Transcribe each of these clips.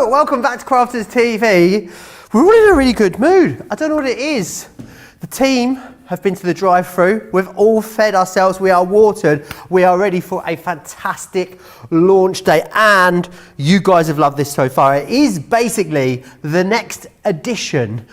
Hello, welcome back to Crafters TV. We're all in a really good mood. I don't know what it is. The team have been to the drive-through. We've all fed ourselves. We are watered. We are ready for a fantastic launch day. And you guys have loved this so far. It is basically the next addition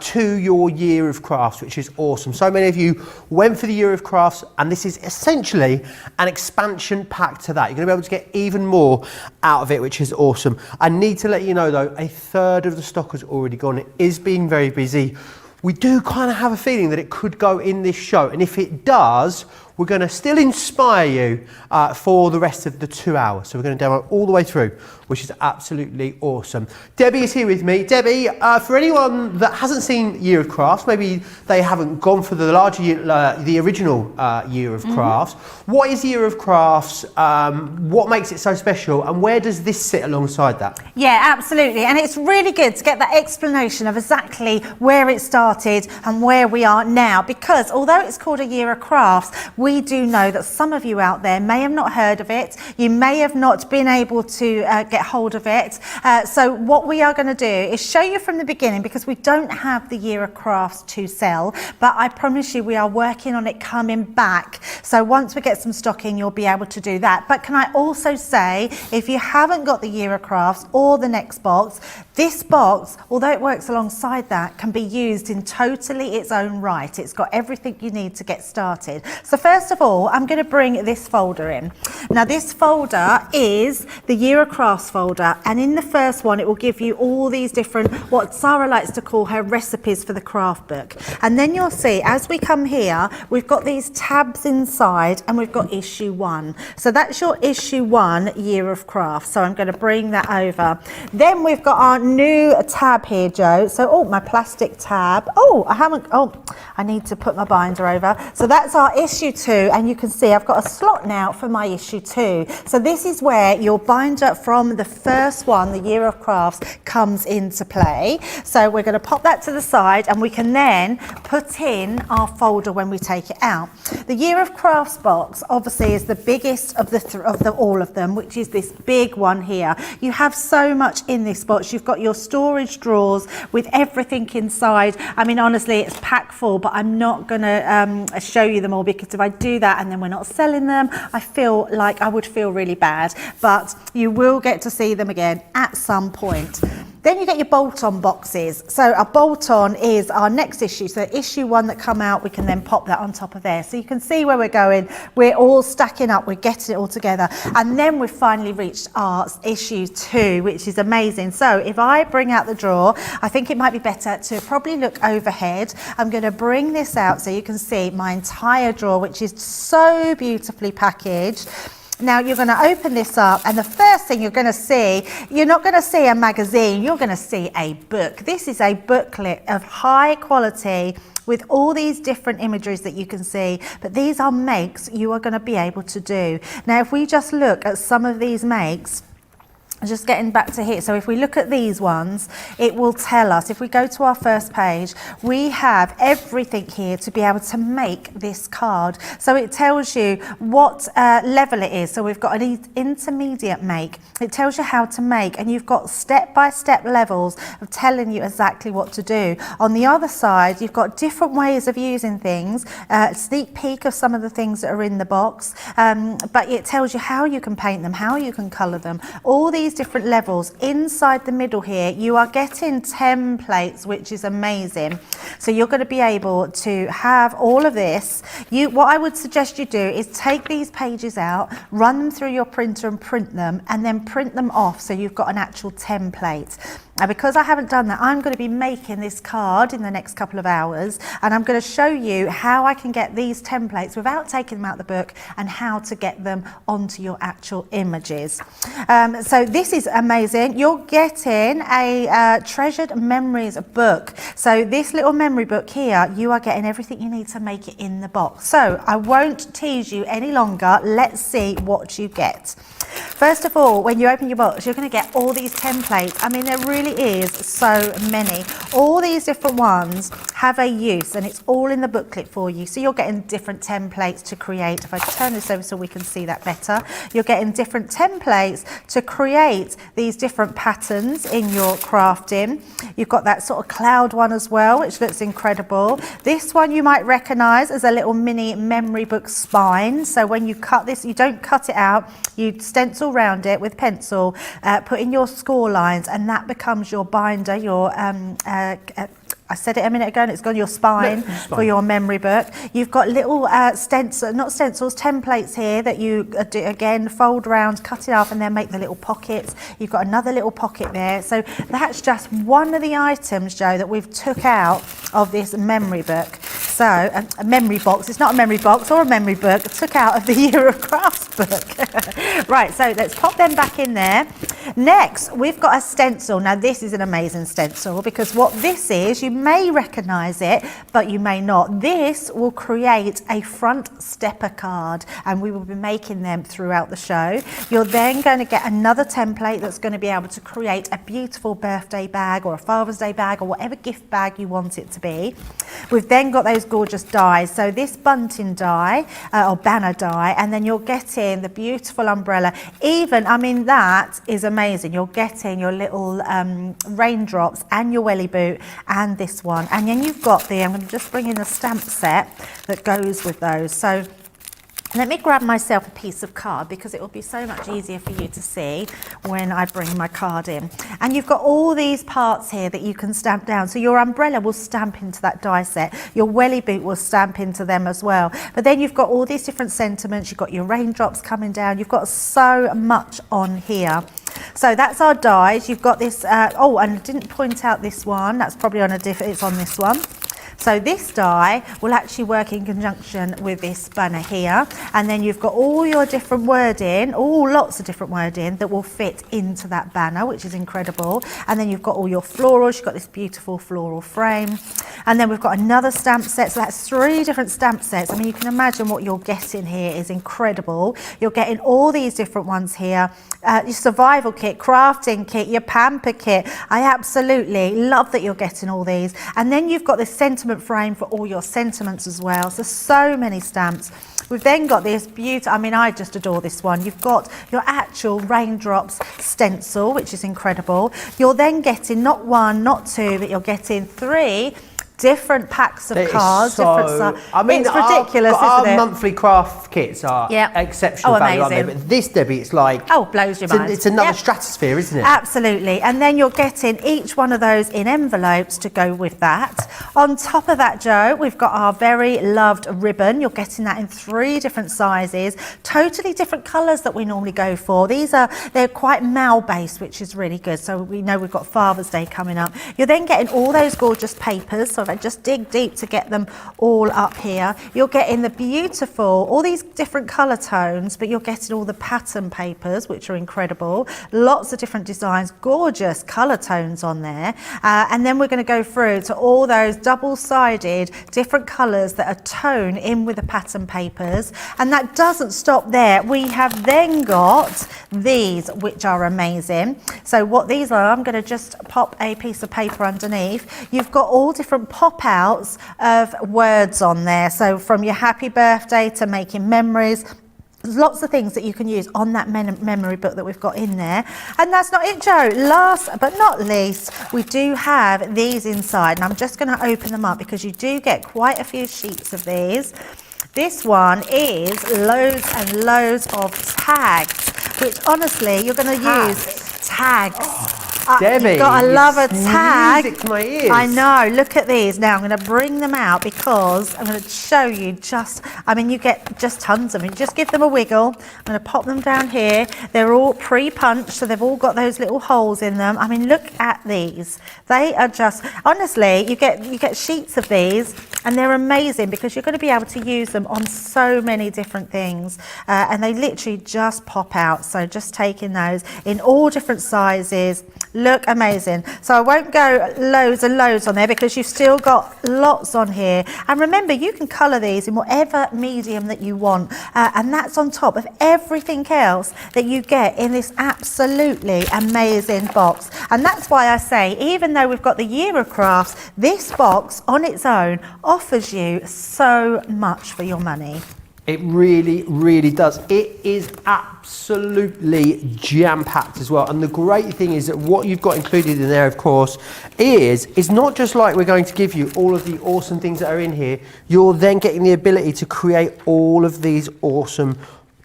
to your year of crafts, which is awesome. So many of you went for the year of crafts, and this is essentially an expansion pack to that. You're going to be able to get even more out of it, which is awesome. I need to let you know though, a third of the stock has already gone. It is being very busy. We do kind of have a feeling that it could go in this show, and if it does, we're going to still inspire you for the rest of the 2 hours. So we're going to demo all the way through, which is absolutely awesome. Debbie is here with me. Debbie, for anyone that hasn't seen Year of Crafts, maybe they haven't gone for the larger year, the original Year of Crafts. What is Year of Crafts? What makes it so special, and where does this sit alongside that? Yeah, absolutely. And it's really good to get that explanation of exactly where it started and where we are now, because although it's called a Year of Crafts, we do know that some of you out there may have not heard of it. You may have not been able to get hold of it. So what we are going to do is show you from the beginning, because we don't have the Year of Crafts to sell, but I promise you we are working on it coming back. So once we get some stock in, you'll be able to do that. But can I also say, if you haven't got the Year of Crafts or the next box, this box, although it works alongside that, can be used in totally its own right. It's got everything you need to get started. So first of all, I'm going to bring this folder in. Now this folder is the Year of Crafts folder, and in the first one it will give you all these different, what Sarah likes to call her recipes for the craft book. And then you'll see as we come here, we've got these tabs inside, and we've got issue 1. So that's your issue 1 Year of Crafts. So I'm going to bring that over. Then we've got our new tab here, Joe. So, oh, my plastic tab. Oh, I need to put my binder over. So that's our issue 2, and you can see I've got a slot now for my issue 2. So this is where your binder from the first one, the Year of Crafts, comes into play. So we're going to pop that to the side, and we can then put in our folder when we take it out. The Year of Crafts box obviously is the biggest of all of them, which is this big one here. You have so much in this box. You've got your storage drawers with everything inside. I mean, honestly, it's packed full, but I'm not going to show you them all, because if I do that and then we're not selling them, I feel like I would feel really bad. But you will get to see them again at some point. Then you get your bolt-on boxes. So a bolt-on is our next issue. So issue 1 that come out, we can then pop that on top of there. So you can see where we're going. We're all stacking up. We're getting it all together. And then we've finally reached our issue 2, which is amazing. So if I bring out the drawer, I think it might be better to probably look overhead. I'm going to bring this out so you can see my entire drawer, which is so beautifully packaged. Now you're going to open this up, and the first thing you're going to see, you're not going to see a magazine, you're going to see a book. This is a booklet of high quality with all these different imageries that you can see, but these are makes you are going to be able to do. Now if we just look at some of these makes, just getting back to here. So if we look at these ones, it will tell us, if we go to our first page, we have everything here to be able to make this card. So it tells you what level it is. So we've got an intermediate make. It tells you how to make, and you've got step-by-step levels of telling you exactly what to do. On the other side, you've got different ways of using things, a sneak peek of some of the things that are in the box, but it tells you how you can paint them, how you can colour them, all these different levels. Inside the middle here, you are getting templates, which is amazing. So you're going to be able to have all of this. What I would suggest you do is take these pages out, run them through your printer and print them, and then print them off so you've got an actual template. Now, because I haven't done that, I'm going to be making this card in the next couple of hours, and I'm going to show you how I can get these templates without taking them out of the book, and how to get them onto your actual images. So this is amazing. You're getting a Treasured Memories book. So this little memory book here, you are getting everything you need to make it in the box. So I won't tease you any longer. Let's see what you get. First of all, when you open your box, you're going to get all these templates. I mean, there really is so many. All these different ones have a use, and it's all in the booklet for you. So you're getting different templates to create. If I turn this over so we can see that better, you're getting different templates to create these different patterns in your crafting. You've got that sort of cloud one as well, which looks incredible. This one you might recognize as a little mini memory book spine. So when you cut this, you don't cut it out, you stencil around it with pencil, put in your score lines, and that becomes your binder, your I said it a minute ago and it's gone, your spine for your memory book. You've got little templates here that you do, again, fold around, cut it off, and then make the little pockets. You've got another little pocket there. So that's just one of the items, Joe, that we've took out of this memory book. So a memory box, it's not a memory box or a memory book, took out of the Year of Crafts book. Right, so let's pop them back in there. Next, we've got a stencil. Now this is an amazing stencil because what this is, you may recognise it, but you may not. This will create a front stepper card, and we will be making them throughout the show. You're then going to get another template that's going to be able to create a beautiful birthday bag or a Father's Day bag or whatever gift bag you want it to be. We've then got those gorgeous dies. So this bunting die or banner die, and then you're getting the beautiful umbrella. Even, I mean, that is amazing. You're getting your little raindrops and your welly boot and this one. And then you've got I'm going to just bring in the stamp set that goes with those. So let me grab myself a piece of card because it will be so much easier for you to see when I bring my card in. And you've got all these parts here that you can stamp down. So your umbrella will stamp into that die set. Your welly boot will stamp into them as well. But then you've got all these different sentiments. You've got your raindrops coming down. You've got so much on here. So that's our dies. You've got this, oh, and I didn't point out this one. That's probably on a different, it's on this one. So this die will actually work in conjunction with this banner here, and then you've got all your different wording, lots of different wording that will fit into that banner, which is incredible. And then you've got all your florals, you've got this beautiful floral frame, and then we've got another stamp set. So that's 3 different stamp sets. I mean, you can imagine what you're getting here is incredible. You're getting all these different ones here, your survival kit, crafting kit, your pamper kit. I absolutely love that you're getting all these. And then you've got this sentiment frame for all your sentiments as well. So many stamps. We've then got this beautiful, I mean, I just adore this one. You've got your actual raindrops stencil, which is incredible. You're then getting not 1, not 2, but you're getting 3 different packs of cards, different size. I mean, it's ridiculous, our isn't it? monthly craft kits are exceptional value, aren't they? But this, Debbie, it's like blows your mind. It's another stratosphere, isn't it? Absolutely. And then you're getting each one of those in envelopes to go with that. On top of that, Joe, we've got our very loved ribbon. You're getting that in 3 different sizes, totally different colours that we normally go for. They're quite mal based, which is really good. So we know we've got Father's Day coming up. You're then getting all those gorgeous papers. So if I just dig deep to get them all up here, you're getting the beautiful, all these different colour tones, but you're getting all the pattern papers, which are incredible. Lots of different designs, gorgeous colour tones on there. And then we're going to go through to all those double-sided different colours that are toned in with the pattern papers. And that doesn't stop there. We have then got these, which are amazing. So what these are, I'm going to just pop a piece of paper underneath. You've got all different pop-outs of words on there. So from your happy birthday to making memories, there's lots of things that you can use on that memory book that we've got in there. And that's not it, Joe. Last but not least, we do have these inside. And I'm just going to open them up because you do get quite a few sheets of these. This one is loads and loads of tags, which honestly, you're going to use tags. Debbie, you've got to love a tag. Music to my ears. I know, look at these. Now I'm going to bring them out because I'm going to show you you get just tons of them. You just give them a wiggle. I'm going to pop them down here. They're all pre-punched, so they've all got those little holes in them. I mean, look at these. They are just, honestly, you get sheets of these and they're amazing because you're going to be able to use them on so many different things. And they literally just pop out. So just taking those in all different sizes. look amazing. So I won't go loads and loads on there because you've still got lots on here. And remember, you can colour these in whatever medium that you want. And that's on top of everything else that you get in this absolutely amazing box. And that's why I say, even though we've got the Year of Crafts, this box on its own offers you so much for your money. It really, really does. It is absolutely jam-packed as well. And the great thing is that what you've got included in there, of course, is it's not just like we're going to give you all of the awesome things that are in here. You're then getting the ability to create all of these awesome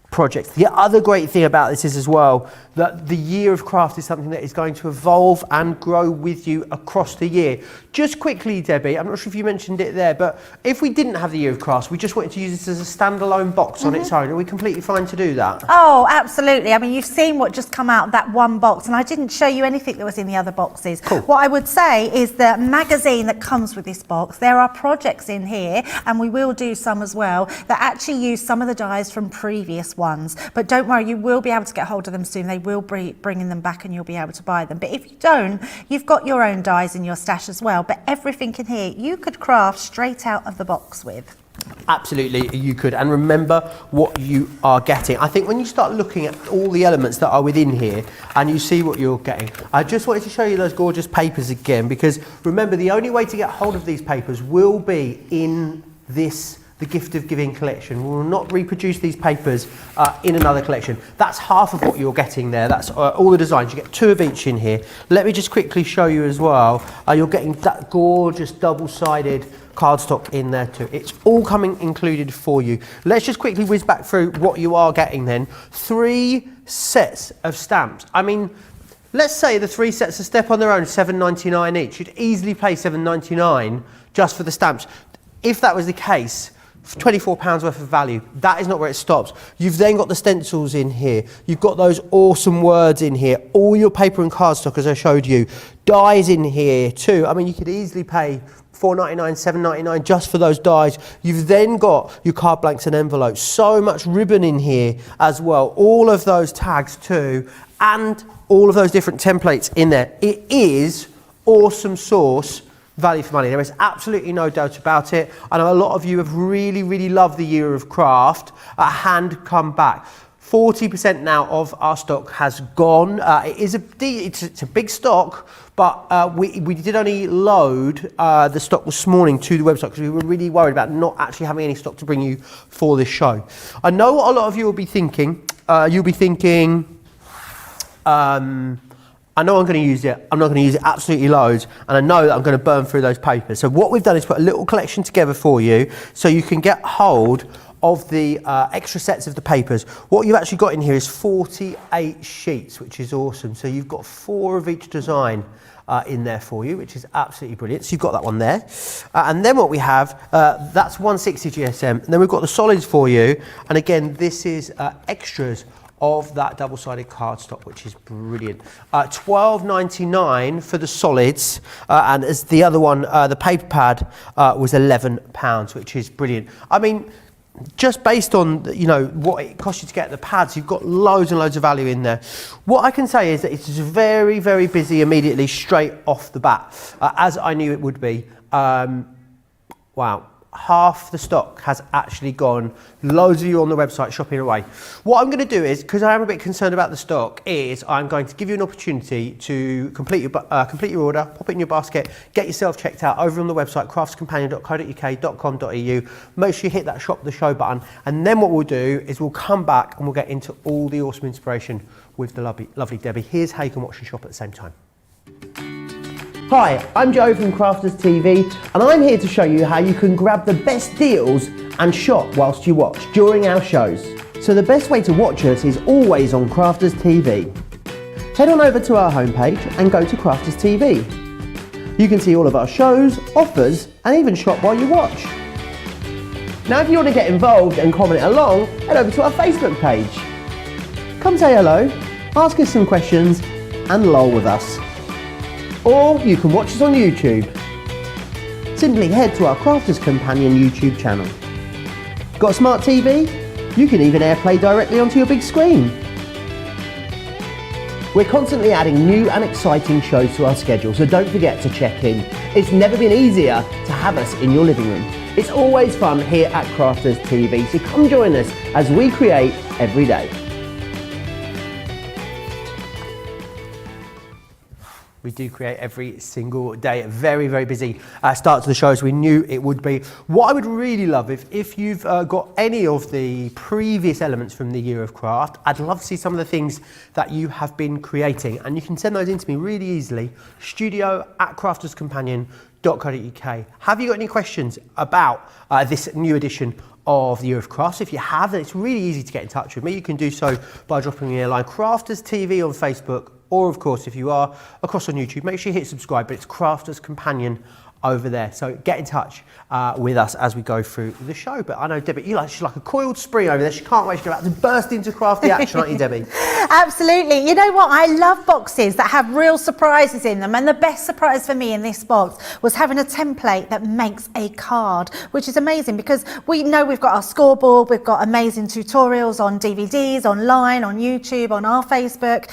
projects. The other great thing about this is as well that the Year of Craft is something that is going to evolve and grow with you across the year. Just quickly, Debbie, I'm not sure if you mentioned it there, but if we didn't have the Year of Crafts, we just wanted to use this as a standalone box on its own, are we completely fine to do that? Oh, absolutely. I mean, you've seen what just come out of that one box, and I didn't show you anything that was in the other boxes. Cool. What I would say is the magazine that comes with this box, there are projects in here, and we will do some as well, that actually use some of the dies from previous ones. But don't worry, you will be able to get hold of them soon. They will be bringing them back and you'll be able to buy them. But if you don't, you've got your own dies in your stash as well. But everything in here you could craft straight out of the box with. Absolutely, you could. And remember what you are getting. I think when you start looking at all the elements that are within here and you see what you're getting, I just wanted to show you those gorgeous papers again, because remember, the only way to get hold of these papers will be in this the Gift of Giving collection. We will not reproduce these papers in another collection. That's half of what you're getting there. That's all the designs. You get 2 of each in here. Let me just quickly show you as well. You're getting that gorgeous double-sided cardstock in there too. It's all coming included for you. Let's just quickly whiz back through what you are getting then. 3 sets of stamps. I mean, let's say the 3 sets of Step on their own, $7.99 each. You'd easily pay $7.99 just for the stamps. If that was the case, £24 worth of value. That is not where it stops. You've then got the stencils in here. You've got those awesome words in here. All your paper and cardstock, as I showed you. Dies in here too. I mean, you could easily pay $4.99, $7.99 just for those dies. You've then got your card blanks and envelopes. So much ribbon in here as well. All of those tags too. And all of those different templates in there. It is awesome sauce. Value for money. There is absolutely no doubt about it. I know a lot of you have really, really loved the Year of Craft. Hand come back. 40% now of our stock has gone. It's a big stock, but we did only load the stock this morning to the website because we were really worried about not actually having any stock to bring you for this show. I know what a lot of you will be thinking. You'll be thinking, I know I'm going to use it. I'm not going to use it absolutely loads, and I know that I'm going to burn through those papers. So what we've done is put a little collection together for you so you can get hold of the extra sets of the papers. What you've actually got in here is 48 sheets, which is awesome. So you've got 4 of each design in there for you, which is absolutely brilliant. So you've got that one there. And then what we have, that's 160 GSM. And then we've got the solids for you. And again, this is extras of that double-sided cardstock, which is brilliant. $12.99 for the solids, and as the other one, the paper pad, was £11, which is brilliant. I mean, just based on what it costs you to get the pads, you've got loads and loads of value in there. What I can say is that it's very, very busy immediately straight off the bat, as I knew it would be. Wow. Half the stock has actually gone. Loads of you on the website shopping away. What I'm going to do is, because I am a bit concerned about the stock, is I'm going to give you an opportunity to complete your order, pop it in your basket, get yourself checked out over on the website craftscompanion.co.uk.com.au. Make sure you hit that shop the show button, and then what we'll do is we'll come back and we'll get into all the awesome inspiration with the lovely Debbie. Here's how you can watch and shop at the same time. Hi, I'm Joe from Crafters TV, and I'm here to show you how you can grab the best deals and shop whilst you watch during our shows. So the best way to watch us is always on Crafters TV. Head on over to our homepage and go to Crafters TV. You can see all of our shows, offers, and even shop while you watch. Now if you want to get involved and comment along, head over to our Facebook page. Come say hello, ask us some questions, and lol with us. Or you can watch us on YouTube. Simply head to our Crafters Companion YouTube channel. Got a smart TV? You can even AirPlay directly onto your big screen. We're constantly adding new and exciting shows to our schedule, so don't forget to check in. It's never been easier to have us in your living room. It's always fun here at Crafters TV, so come join us as we create every day. We do create every single day. Very, very busy start to the show, as we knew it would be. What I would really love, if you've got any of the previous elements from the Year of Craft, I'd love to see some of the things that you have been creating. And you can send those in to me really easily, studio@crafterscompanion.co.uk. Have you got any questions about this new edition of the Year of Crafts? If you have, then it's really easy to get in touch with me. You can do so by dropping me a line, Crafters TV on Facebook, or of course, if you are across on YouTube, make sure you hit subscribe, but it's Crafters Companion over there. So get in touch with us as we go through the show. But I know Debbie, she's like a coiled spring over there. She can't wait. She's about to burst into crafty action, aren't you, Debbie? Absolutely. You know what? I love boxes that have real surprises in them. And the best surprise for me in this box was having a template that makes a card, which is amazing because we know we've got our scoreboard, we've got amazing tutorials on DVDs, online, on YouTube, on our Facebook.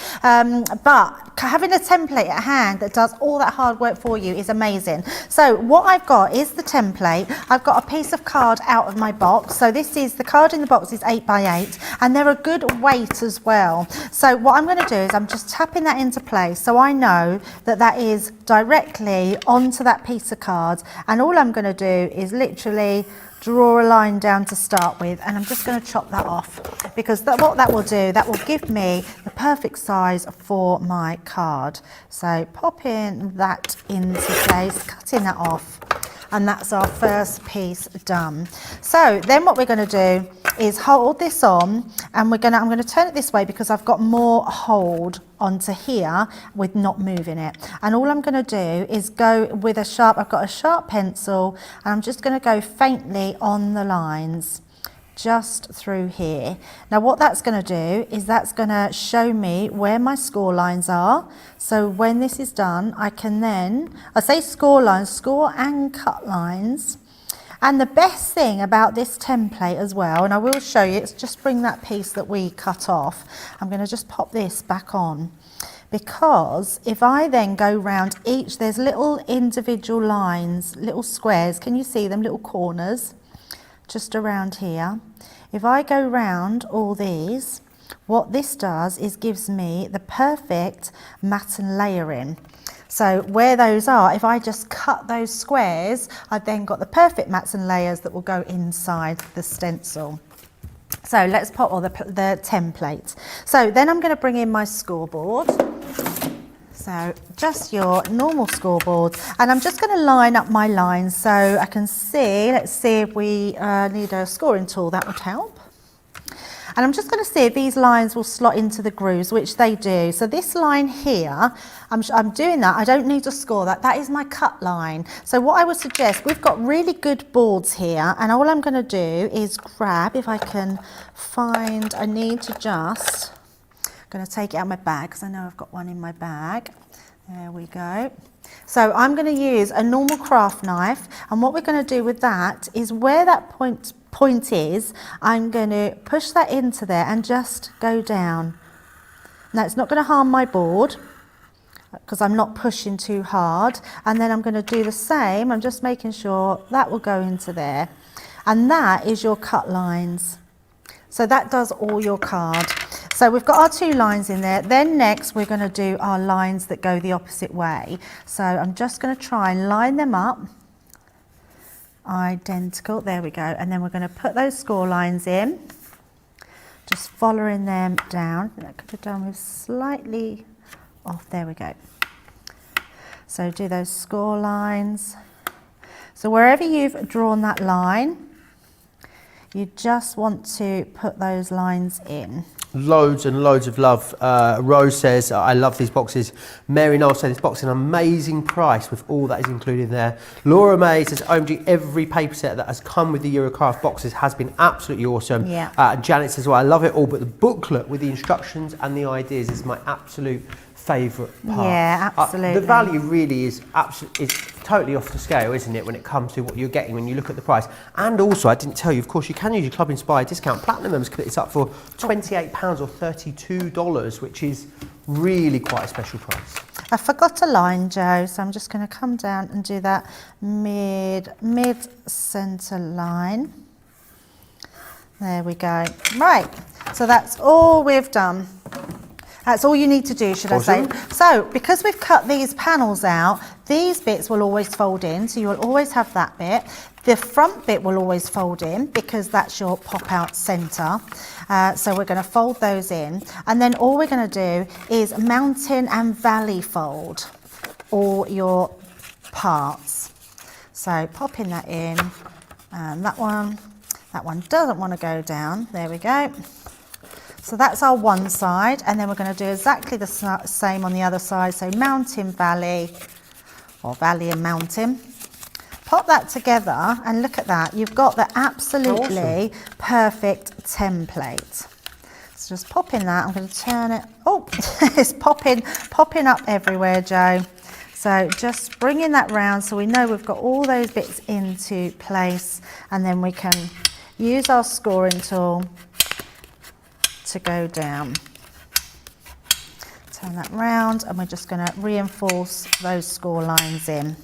But having a template at hand that does all that hard work for you is amazing. So what I've got is the template. I've got a piece of card out of my box. So this is, the card in the box is 8x8 and they're a good weight as well. So what I'm going to do is I'm just tapping that into place so I know that that is directly onto that piece of card, and all I'm going to do is literally draw a line down to start with, and I'm just going to chop that off because what that will do, that will give me the perfect size for my card. So popping that into place, cutting that off, and that's our first piece done. So then what we're going to do is hold this on, and I'm going to turn it this way because I've got more hold onto here with not moving it. And all I'm going to do is go with I've got a sharp pencil, and I'm just going to go faintly on the lines just through here. Now what that's going to do is that's going to show me where my score lines are. So when this is done, I can then, I say score lines, score and cut lines. And the best thing about this template as well, and I will show you, it's just bring that piece that we cut off. I'm going to just pop this back on, because if I then go round each, there's little individual lines, little squares. Can you see them, little corners just around here? If I go round all these, what this does is gives me the perfect mat and layering. So where those are, if I just cut those squares, I've then got the perfect mats and layers that will go inside the stencil. So let's pop all the template. So then I'm going to bring in my scoreboard. So just your normal scoreboard, and I'm just going to line up my lines so I can see. Let's see if we need a scoring tool, that would help. And I'm just going to see if these lines will slot into the grooves, which they do. So this line here, I'm doing that. I don't need to score that. That is my cut line. So what I would suggest, we've got really good boards here, and all I'm going to do is grab, if I can find, I need to just, I'm going to take it out of my bag because I know I've got one in my bag. There we go. So I'm going to use a normal craft knife, and what we're going to do with that is where that point is, I'm going to push that into there and just go down. Now it's not going to harm my board because I'm not pushing too hard, and then I'm going to do the same. I'm just making sure that will go into there, and that is your cut lines. So that does all your card. So we've got our two lines in there. Then next we're going to do our lines that go the opposite way. So I'm just going to try and line them up identical, there we go, and then we're going to put those score lines in, just following them down. That could have done with slightly off, there we go. So do those score lines. So wherever you've drawn that line, you just want to put those lines in. Loads and loads of love. Rose says, I love these boxes. Mary Knowles says, this box is an amazing price with all that is included there. Laura May says, OMG, every paper set that has come with the Eurocraft boxes has been absolutely awesome. Yeah. Janet says, well, I love it all, but the booklet with the instructions and the ideas is my absolute favourite part. Yeah, absolutely. The value really is totally off the scale, isn't it, when it comes to what you're getting when you look at the price. And also, I didn't tell you, of course, you can use your Club Inspired discount. Platinum members can pick this up for £28 or $32, which is really quite a special price. I forgot a line, Joe, so I'm just going to come down and do that mid-centre line. There we go. Right, so that's all we've done. That's all you need to do, should I say. So, because we've cut these panels out, these bits will always fold in, so you will always have that bit. The front bit will always fold in because that's your pop-out centre. So we're going to fold those in. And then all we're going to do is mountain and valley fold all your parts. So popping that in, and that one doesn't want to go down. There we go. So that's our one side, and then we're going to do exactly the same on the other side. So mountain, valley, or valley and mountain. Pop that together and look at that. You've got the absolutely perfect template. So just pop in that. I'm going to turn it. Oh, it's popping up everywhere, Joe. So just bringing that round so we know we've got all those bits into place, and then we can use our scoring tool to go down. Turn that round, and we're just going to reinforce those score lines in.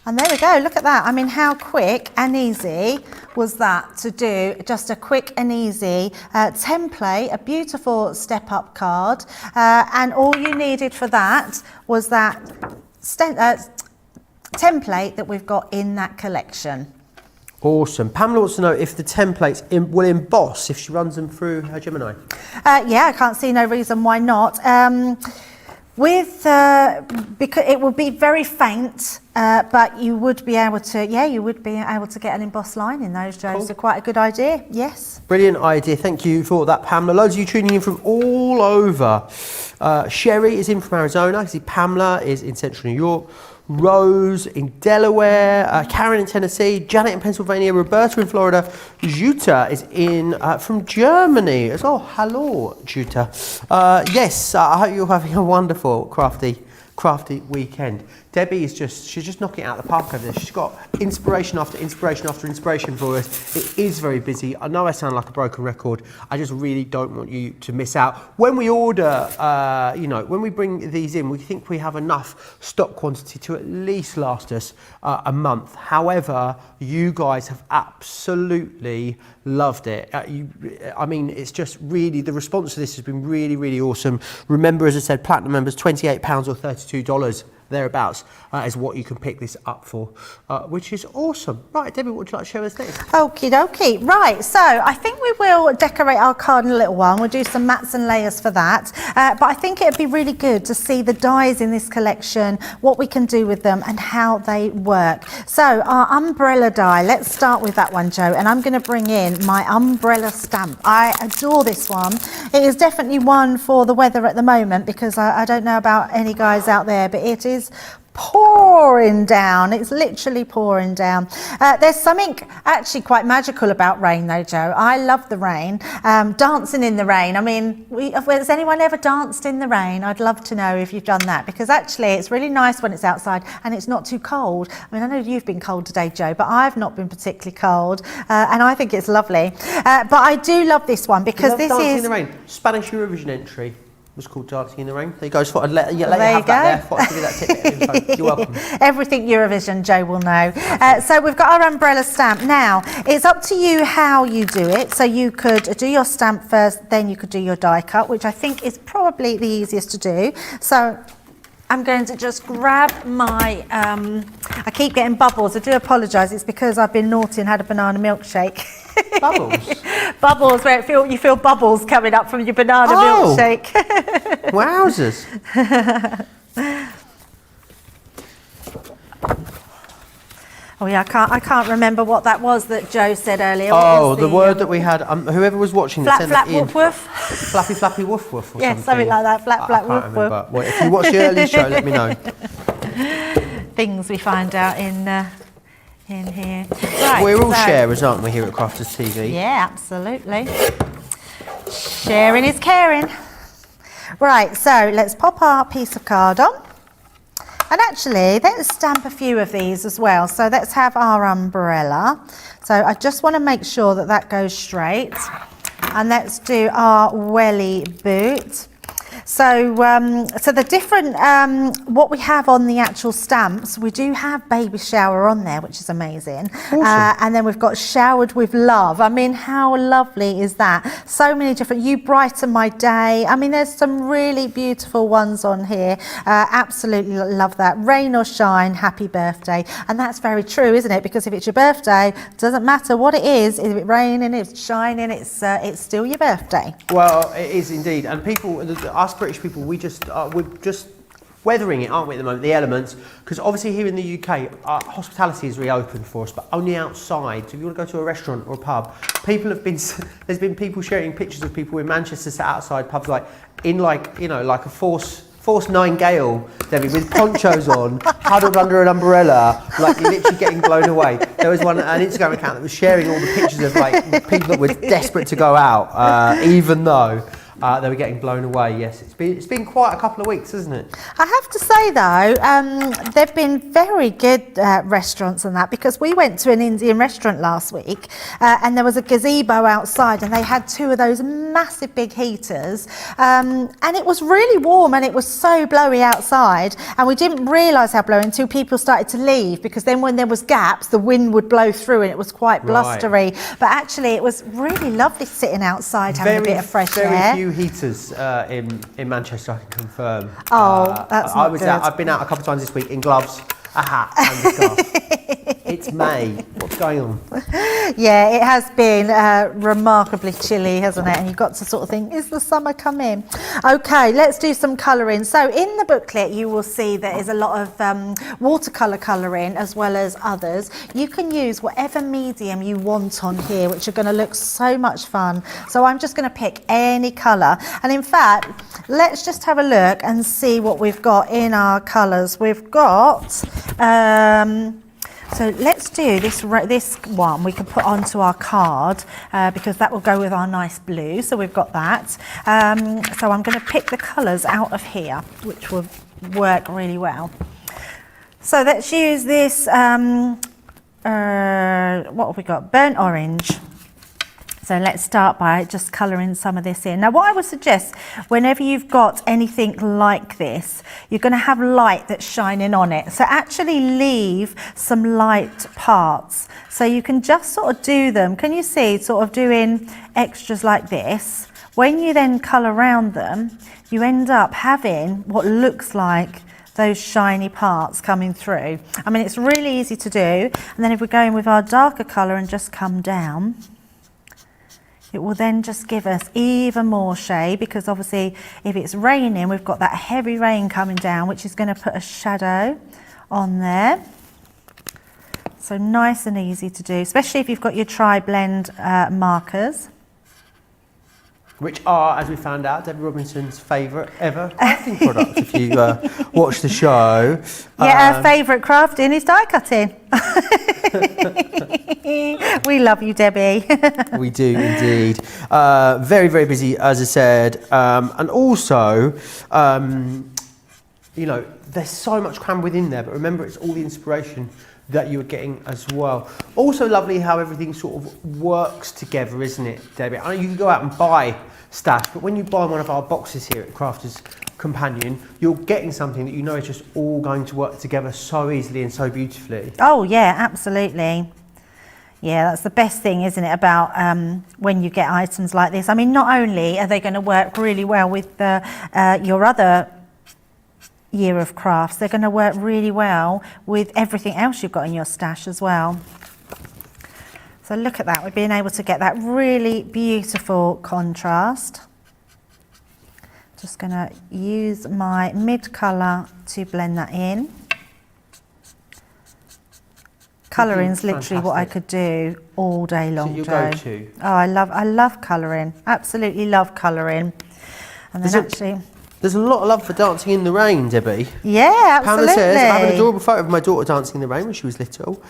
And there we go, look at that. I mean, how quick and easy was that to do? Just a quick and easy template, a beautiful step-up card. And all you needed for that was that template that we've got in that collection. Awesome. Pamela wants to know if the templates will emboss if she runs them through her Gemini. Yeah, I can't see no reason why not. Because it will be very faint, but you would be able to, you would be able to get an embossed line in those, Joe. Cool. So quite a good idea, yes. Brilliant idea. Thank you for that, Pamela. Loads of you tuning in from all over. Sherry is in from Arizona. I see Pamela is in Central New York. Rose in Delaware, Karen in Tennessee, Janet in Pennsylvania, Roberta in Florida, Jutta is in from Germany as well. Hello, Jutta. Yes, I hope you're having a wonderful crafty weekend. Debbie is she's just knocking it out of the park over there. She's got inspiration after inspiration after inspiration for us. It is very busy. I know I sound like a broken record. I just really don't want you to miss out. When we order, when we bring these in, we think we have enough stock quantity to at least last us a month. However, you guys have absolutely loved it. I mean, it's just really, the response to this has been really, really awesome. Remember, as I said, Platinum members, £28 or $32 thereabouts is what you can pick this up for, which is awesome. Right, Debbie, what would you like to share with us next? Okie dokie. Right, so I think we will decorate our card in a little while. We'll do some mats and layers for that. But I think it'd be really good to see the dies in this collection, what we can do with them and how they work. So our umbrella die, let's start with that one, Joe. And I'm going to bring in my umbrella stamp. I adore this one. It is definitely one for the weather at the moment, because I don't know about any guys out there, but it is pouring down. It's literally pouring down. There's something actually quite magical about rain though, Joe. I love the rain. Dancing in the rain. I mean, has anyone ever danced in the rain? I'd love to know if you've done that, because actually it's really nice when it's outside and it's not too cold. I mean, I know you've been cold today, Joe, but I've not been particularly cold, and I think it's lovely. But I do love this one because this Dancing is in the Rain, Spanish Eurovision entry. Was called Dancing in the Rain. There you go. I just thought I'd let you have that there. Thought I'd give you that tip. Info. You're welcome. Everything Eurovision, Joe will know. So we've got our umbrella stamp. Now, it's up to you how you do it. So you could do your stamp first, then you could do your die cut, which I think is probably the easiest to do. So I'm going to just grab my, I keep getting bubbles. I do apologise. It's because I've been naughty and had a banana milkshake. Bubbles? Bubbles, where you feel bubbles coming up from your banana milkshake. Wowzers. Oh yeah, I can't remember what that was that Joe said earlier. Oh, the word that we had, whoever was watching flap, sent flap, that in. woof, woof. Flappy, flappy, woof, woof, or yeah, something like that. Flap, flap, woof, woof. Well, if you watched the early show, let me know. Things we find out in here. Right, we're all sharers, aren't we, here at Crafters TV? Yeah, absolutely. Sharing is caring. Right, so let's pop our piece of card on. And actually, let's stamp a few of these as well. So let's have our umbrella. So I just want to make sure that that goes straight. And let's do our welly boot. So, so the different, what we have on the actual stamps, we do have baby shower on there, which is amazing. Awesome. And then we've got showered with love. I mean, how lovely is that? So many different, you brighten my day. I mean, there's some really beautiful ones on here. Absolutely love that. Rain or shine, happy birthday. And that's very true, isn't it? Because if it's your birthday, it doesn't matter what it is. If it's raining, if it's shining, it's still your birthday. Well, it is indeed. And people, us British people, we're just weathering it, aren't we, at the moment, the elements? Because obviously here in the UK, hospitality is reopened for us, but only outside. So if you want to go to a restaurant or a pub, there's been people sharing pictures of people in Manchester sat outside pubs in a Force 9 gale, Debbie, with ponchos on, huddled under an umbrella, like literally getting blown away. There was an Instagram account that was sharing all the pictures of like people that were desperate to go out, even though they were getting blown away. Yes, it's been quite a couple of weeks, hasn't it? I have to say though, they've been very good restaurants and that, because we went to an Indian restaurant last week and there was a gazebo outside and they had 2 of those massive big heaters and it was really warm and it was so blowy outside, and we didn't realise how blowy until people started to leave, because then when there was gaps the wind would blow through and it was quite blustery. Right. But actually it was really lovely sitting outside having a bit of fresh air. Very few heaters in Manchester, I can confirm. Oh, that's not good. I've been out a couple of times this week in gloves, a hat and a scarf. It's May. What's going on? Yeah, it has been remarkably chilly, hasn't it? And you've got to sort of think, is the summer coming? Okay, let's do some colouring. So in the booklet, you will see there is a lot of watercolour colouring as well as others. You can use whatever medium you want on here, which are going to look so much fun. So I'm just going to pick any colour. And in fact, let's just have a look and see what we've got in our colours. We've got... so let's do this one we can put onto our card because that will go with our nice blue. So we've got that. So I'm going to pick the colours out of here, which will work really well. So let's use this, what have we got? Burnt orange. So let's start by just colouring some of this in. Now what I would suggest, whenever you've got anything like this, you're going to have light that's shining on it. So actually leave some light parts. So you can just sort of do them. Can you see, sort of doing extras like this? When you then colour around them, you end up having what looks like those shiny parts coming through. I mean, it's really easy to do. And then if we go in with our darker colour and just come down, it will then just give us even more shade, because obviously if it's raining, we've got that heavy rain coming down, which is going to put a shadow on there. So nice and easy to do, especially if you've got your tri-blend markers. Which are, as we found out, Debbie Robinson's favourite ever crafting product, if you watch the show. Yeah, our favourite crafting is die cutting. We love you, Debbie. We do indeed. Very, very busy, as I said. And also, you know, there's so much crammed within there, but remember, it's all the inspiration that you're getting as well. Also lovely how everything sort of works together, isn't it, Debbie? I know you can go out and buy stash, but when you buy one of our boxes here at Crafters Companion, you're getting something that you know is just all going to work together so easily and so beautifully. Oh yeah, absolutely. Yeah, that's the best thing, isn't it, about when you get items like this. I mean, not only are they going to work really well with your other year of crafts, they're going to work really well with everything else you've got in your stash as well. So look at that, we've been able to get that really beautiful contrast. Just going to use my mid colour to blend that in. Colouring's literally what I could do all day long, Joe. Go-to. Oh, I love colouring, absolutely love colouring. And then there's a lot of love for dancing in the rain, Debbie. Yeah, absolutely. Pamela says, I have an adorable photo of my daughter dancing in the rain when she was little.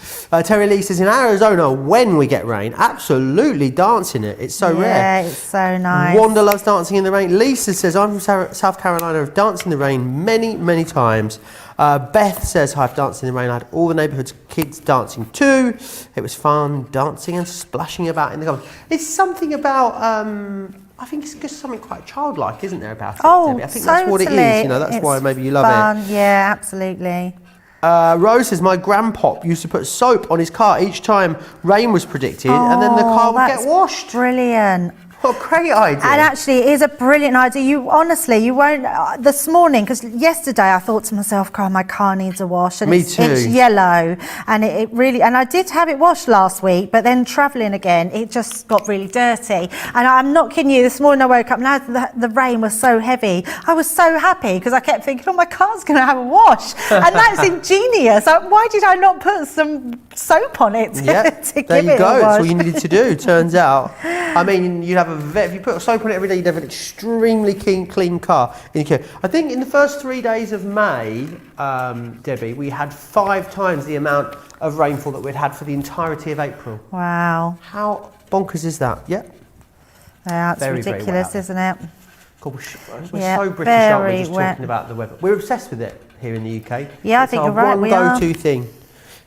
Terry Lee says, in Arizona, when we get rain, absolutely dance in it. It's so rare. Yeah, it's so nice. Wanda loves dancing in the rain. Lisa says, I'm from South Carolina. I've danced in the rain many, many times. Beth says, I've danced in the rain. I had all the neighbourhood's kids dancing too. It was fun dancing and splashing about in the garden. It's something about... I think it's just something quite childlike, isn't there, about it, Oh, Debbie? I think that's what it is, you know, that's why maybe you love it. Yeah, absolutely. Rose says, my grandpop used to put soap on his car each time rain was predicted, and then the car would get washed. Brilliant. What a great idea. And actually, it is a brilliant idea. You won't, this morning, because yesterday I thought to myself, God, my car needs a wash. And Me it's, too. It's yellow. And it really, and I did have it washed last week, but then travelling again, it just got really dirty. And I'm not kidding you, this morning I woke up, now the rain was so heavy. I was so happy because I kept thinking, oh, my car's going to have a wash. And that's ingenious. Why did I not put some soap on it to give it a wash? There you go. That's all you needed to do, turns out. I mean, you'd have if you put soap on it every day, you'd have an extremely clean car. I think in the first 3 days of May, Debbie, we had 5 times the amount of rainfall that we'd had for the entirety of April. Wow. How bonkers is that? Yeah. That's ridiculous, isn't it? God, we're so British, aren't we, just talking about the weather. We're obsessed with it here in the UK. Yeah, I think you're right, we are. One go-to thing.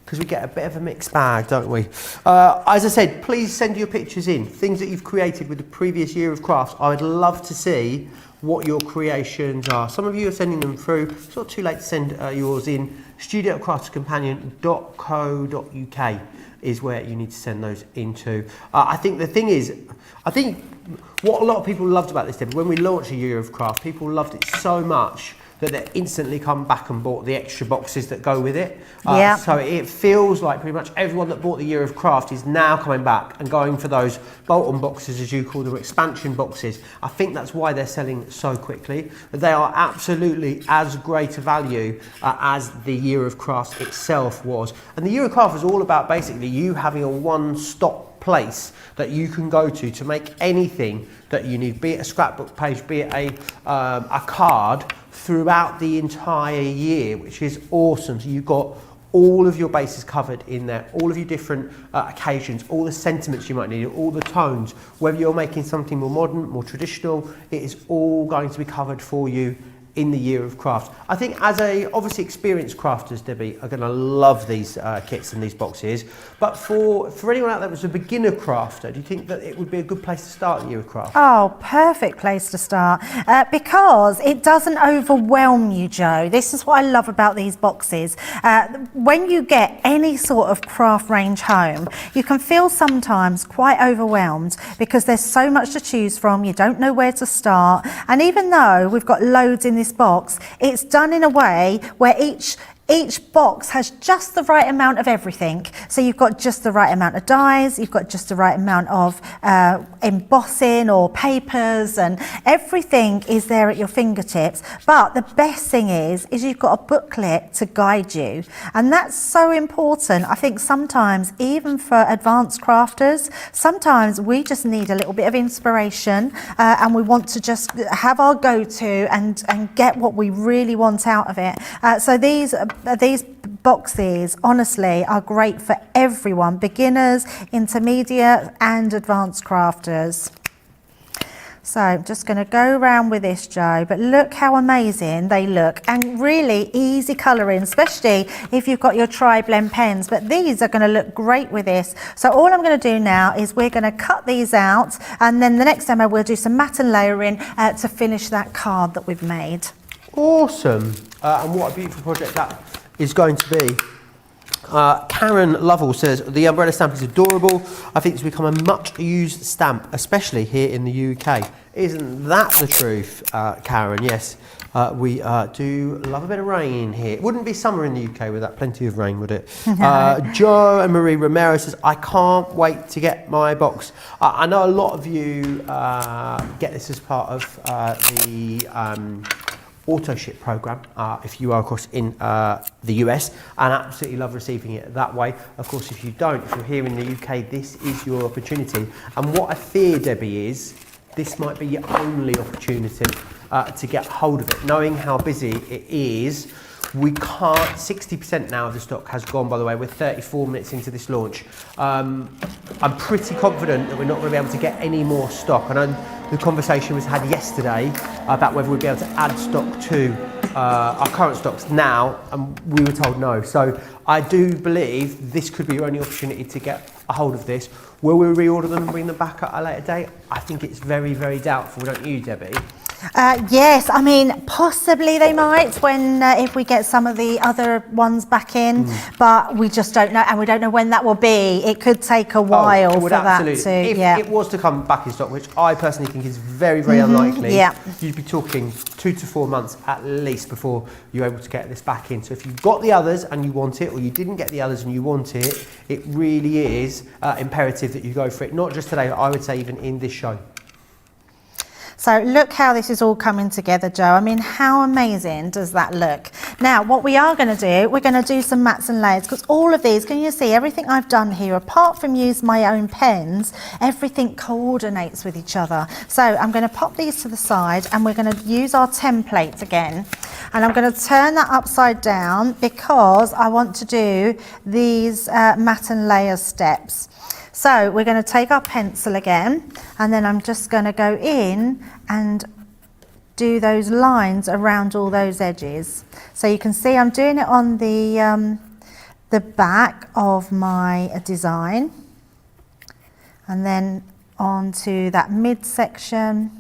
Because we get a bit of a mixed bag, don't we? As I said, please send your pictures in. Things that you've created with the previous year of crafts. I would love to see what your creations are. Some of you are sending them through. It's not too late to send yours in. studio@craftscompanion.co.uk is where you need to send those into. I think the thing is, what a lot of people loved about this, Debbie, when we launched a year of craft, people loved it so much that they instantly come back and bought the extra boxes that go with it. So it feels like pretty much everyone that bought the Year of Craft is now coming back and going for those bolt-on boxes, as you call them, expansion boxes. I think that's why they're selling so quickly. They are absolutely as great a value as the Year of Craft itself was. And the Year of Craft was all about basically you having a one-stop place that you can go to make anything that you need, be it a scrapbook page, be it a card, throughout the entire year, which is awesome. So you've got all of your bases covered in there, all of your different occasions, all the sentiments you might need, all the tones, whether you're making something more modern, more traditional, it is all going to be covered for you in the Year of Craft. I think as obviously experienced crafters, Debbie, are going to love these kits and these boxes. But for anyone out there that's a beginner crafter, do you think that it would be a good place to start the Year of Craft? Oh, perfect place to start because it doesn't overwhelm you, Joe. This is what I love about these boxes. When you get any sort of craft range home, you can feel sometimes quite overwhelmed because there's so much to choose from. You don't know where to start. And even though we've got loads in this box, it's done in a way where each box has just the right amount of everything. So you've got just the right amount of dies, you've got just the right amount of embossing or papers, and everything is there at your fingertips. But the best thing is you've got a booklet to guide you. And that's so important. I think sometimes, even for advanced crafters, sometimes we just need a little bit of inspiration and we want to just have our go-to and get what we really want out of it. So these boxes honestly are great for everyone, beginners, intermediate and advanced crafters. So I'm just going to go around with this, Joe, but look how amazing they look, and really easy colouring, especially if you've got your tri-blend pens, but these are going to look great with this. So all I'm going to do now is we're going to cut these out, and then the next demo we'll do some matte and layering to finish that card that we've made. Awesome. And what a beautiful project that is going to be. Karen Lovell says, the umbrella stamp is adorable. I think it's become a much used stamp, especially here in the UK. Isn't that the truth, Karen? Yes, we do love a bit of rain here. It wouldn't be summer in the UK without plenty of rain, would it? Joe and Marie Romero says, I can't wait to get my box. I know a lot of you get this as part of the auto ship program if you are of course in the US, and absolutely love receiving it that way. Of course, if you don't, if you're here in the UK, this is your opportunity. And what I fear, Debbie, is this might be your only opportunity to get hold of it. Knowing how busy it is, we can't, 60% now of the stock has gone, by the way. We're 34 minutes into this launch. I'm pretty confident that we're not going to be able to get any more stock. I know the conversation was had yesterday about whether we'd be able to add stock to our current stocks now, and we were told no. So I do believe this could be your only opportunity to get a hold of this. Will we reorder them and bring them back at a later date? I think it's very, very doubtful, don't you, Debbie? Yes, I mean, possibly they might when if we get some of the other ones back in, but we just don't know, and we don't know when that will be. It could take a while for that to. If it was to come back in stock, which I personally think is very, very unlikely, you'd be talking 2 to 4 months at least before you're able to get this back in. So if you've got the others and you want it, or you didn't get the others and you want it, it really is imperative that you go for it. Not just today, I would say even in this show. So look how this is all coming together, Joe. I mean, how amazing does that look? Now, what we are going to do, we're going to do some mats and layers, because all of these, can you see everything I've done here, apart from use my own pens, everything coordinates with each other. So I'm going to pop these to the side, and we're going to use our template again. And I'm going to turn that upside down because I want to do these mat and layer steps. So we're going to take our pencil again, and then I'm just going to go in and do those lines around all those edges. So you can see I'm doing it on the back of my design, and then onto that midsection.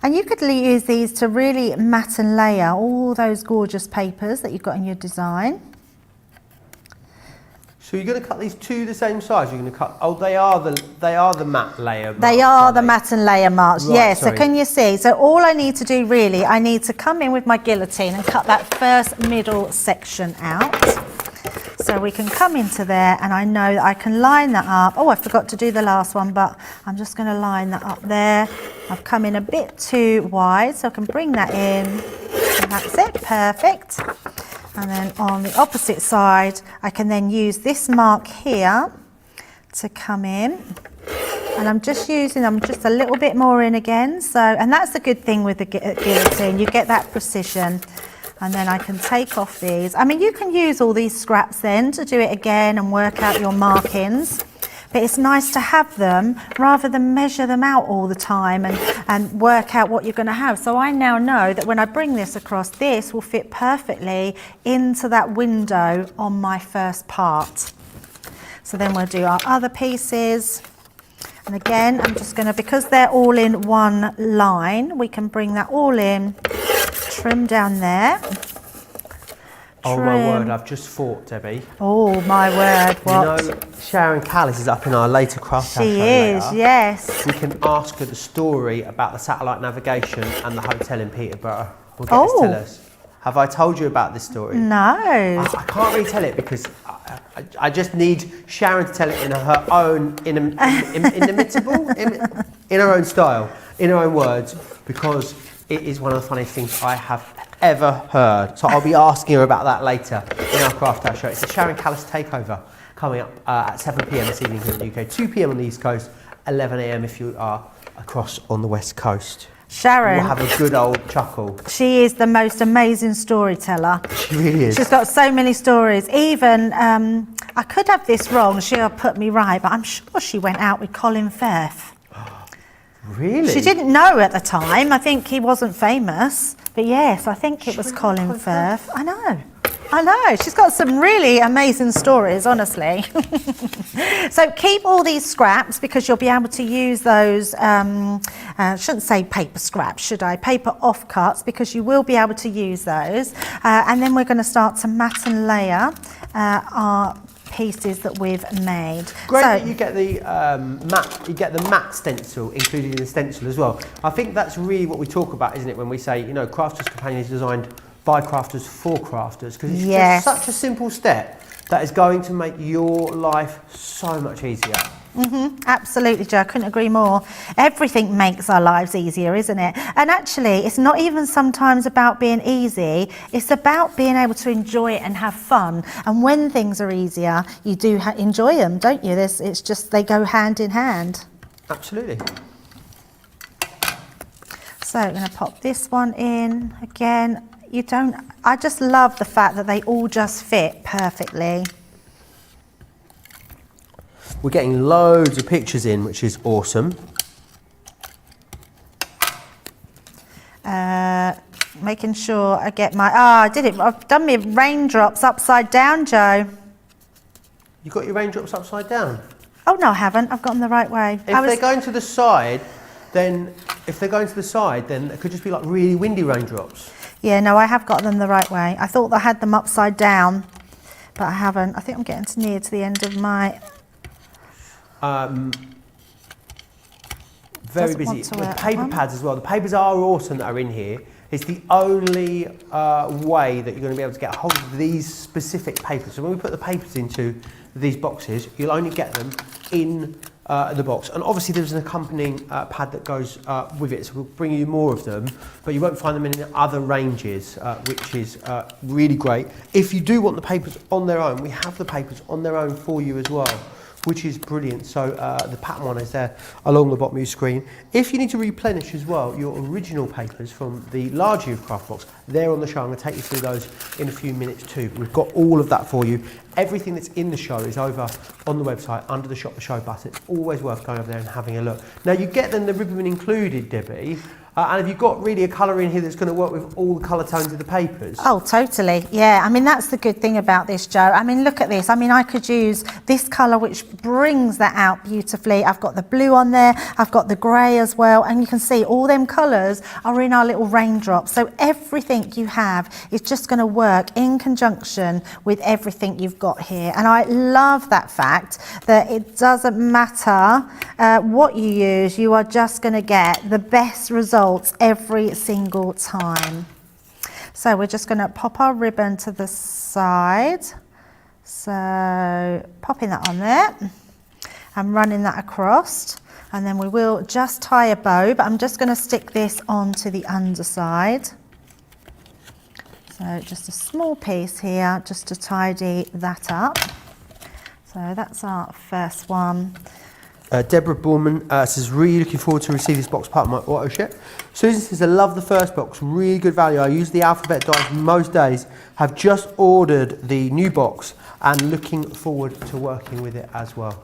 And you could use these to really mat and layer all those gorgeous papers that you've got in your design. So you're going to cut these two the same size. You're going to cut. Oh, they are the matte layer marks. They are the matte and layer marks. Right, yes. sorry. So can you see? So all I need to do really, I need to come in with my guillotine and cut that first middle section out. So we can come into there, and I know that I can line that up. Oh, I forgot to do the last one, but I'm just going to line that up there. I've come in a bit too wide, so I can bring that in. And that's it. Perfect. And then on the opposite side, I can then use this mark here to come in. And I'm just a little bit more in again. So, and that's the good thing with the guillotine, you get that precision. And then I can take off these. I mean, you can use all these scraps then to do it again and work out your markings. But it's nice to have them rather than measure them out all the time and work out what you're going to have. So I now know that when I bring this across, this will fit perfectly into that window on my first part. So then we'll do our other pieces. And again, I'm just going to, because they're all in one line, we can bring that all in, trim down there. Oh my word, I've just thought, Debbie. Oh my word, what? You know, Sharon Callis is up in our later craft house show later. She is, yes. We can ask her the story about the satellite navigation and the hotel in Peterborough. We'll get her to tell us. Have I told you about this story? No. I can't really tell it because I just need Sharon to tell it in her own, inimitable, in her own style, in her own words, because it is one of the funniest things I have ever heard. So I'll be asking her about that later in our craft house show. It's a Sharon Callis takeover coming up at 7 p.m. this evening here in the UK, 2 p.m. on the East Coast, 11 a.m. if you are across on the West Coast. Sharon. We'll have a good old chuckle. She is the most amazing storyteller. She really is. She's got so many stories. Even, I could have this wrong, she'll put me right, but I'm sure she went out with Colin Firth. Really? She didn't know at the time. I think he wasn't famous. But yes, I think it was Colin Firth. I know. She's got some really amazing stories, honestly. So keep all these scraps because you'll be able to use those, I shouldn't say paper scraps, should I? Paper offcuts, because you will be able to use those. And then we're going to start to mat and layer our pieces that we've made. Great that you get the matte stencil included in the stencil as well. I think that's really what we talk about, isn't it, when we say, you know, Crafters Companion is designed by crafters for crafters, because it's just such a simple step that is going to make your life so much easier. Absolutely, Joe. I couldn't agree more. Everything makes our lives easier, isn't it? And actually, it's not even sometimes about being easy. It's about being able to enjoy it and have fun. And when things are easier, you do enjoy them, don't you? It's just they go hand in hand. Absolutely. So I'm going to pop this one in again. I just love the fact that they all just fit perfectly. We're getting loads of pictures in, which is awesome. Making sure I get my... I did it. I've done my raindrops upside down, Joe. You got your raindrops upside down? Oh no, I haven't. I've got them the right way. If they're going to the side, then it could just be like really windy raindrops. Yeah, no, I have got them the right way. I thought I had them upside down, but I haven't. I think I'm getting near to the end of my... Very busy. With paper pads as well. The papers are awesome that are in here. It's the only way that you're going to be able to get a hold of these specific papers. So when we put the papers into these boxes, you'll only get them in the box. And obviously there's an accompanying pad that goes with it, so we'll bring you more of them, but you won't find them in the other ranges, which is really great. If you do want the papers on their own, we have the papers on their own for you as well, which is brilliant. So the pattern one is there along the bottom of your screen. If you need to replenish as well your original papers from the large Year of Craft box, they're on the show. I'm going to take you through those in a few minutes too. We've got all of that for you. Everything that's in the show is over on the website under the Shop the Show button. It's always worth going over there and having a look. Now you get then the ribbon included, Debbie. And have you got really a colour in here that's going to work with all the colour tones of the papers? Oh, totally. Yeah, I mean, that's the good thing about this, Joe. I mean, look at this. I mean, I could use this colour, which brings that out beautifully. I've got the blue on there. I've got the grey as well. And you can see all them colours are in our little raindrops. So everything you have is just going to work in conjunction with everything you've got here. And I love that fact that it doesn't matter what you use, you are just going to get the best results every single time. So we're just going to pop our ribbon to the side. So popping that on there and running that across, and then we will just tie a bow, but I'm just going to stick this onto the underside. So just a small piece here just to tidy that up. So that's our first one. Deborah Borman says, really looking forward to receive this box part of my auto ship. Susan says, I love the first box, really good value. I use the alphabet dies most days, have just ordered the new box and looking forward to working with it as well.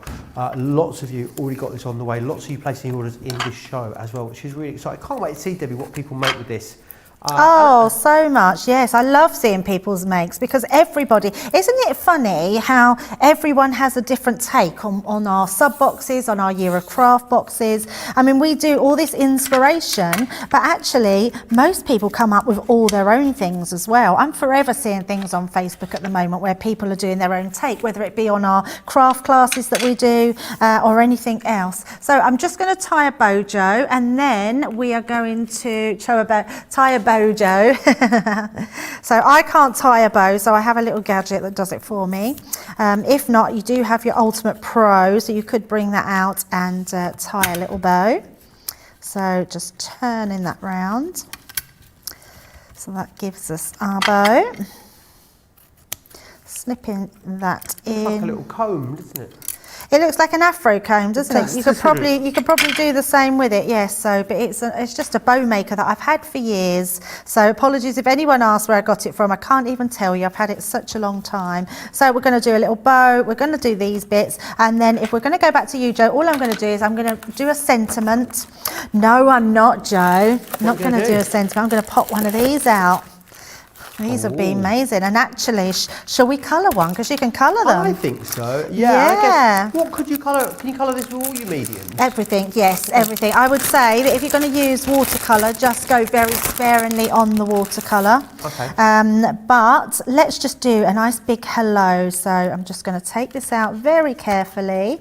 Lots of you already got this on the way, lots of you placing orders in this show as well, which is really exciting. I can't wait to see, Debbie, what people make with this. So much. Yes, I love seeing people's makes because everybody, isn't it funny how everyone has a different take on our sub boxes, on our Year of Craft boxes. I mean, we do all this inspiration, but actually most people come up with all their own things as well. I'm forever seeing things on Facebook at the moment where people are doing their own take, whether it be on our craft classes that we do or anything else. So I'm just going to tie a bow, Joe, and then we are going to tie a bow, Joe. So I can't tie a bow, so I have a little gadget that does it for me. If not, you do have your Ultimate Pro, so you could bring that out and tie a little bow. So just turning that round. So that gives us our bow. Slipping that in. It's like a little comb, doesn't it? It looks like an afro comb, doesn't it? You could probably do the same with it, yes. So, but it's just a bow maker that I've had for years. So apologies if anyone asks where I got it from. I can't even tell you. I've had it such a long time. So we're going to do a little bow. We're going to do these bits, and then if we're going to go back to you, Joe, all I'm going to do is I'm going to do a sentiment. No, I'm not, Joe. I'm not going to do a sentiment. I'm going to pop one of these out. These would be amazing. And actually, shall we colour one? Because you can colour them. I think so. Yeah. I guess, what could you colour? Can you colour this with all your mediums? Everything, yes, everything. I would say that if you're going to use watercolour, just go very sparingly on the watercolour. Okay. But let's just do a nice big hello. So I'm just going to take this out very carefully.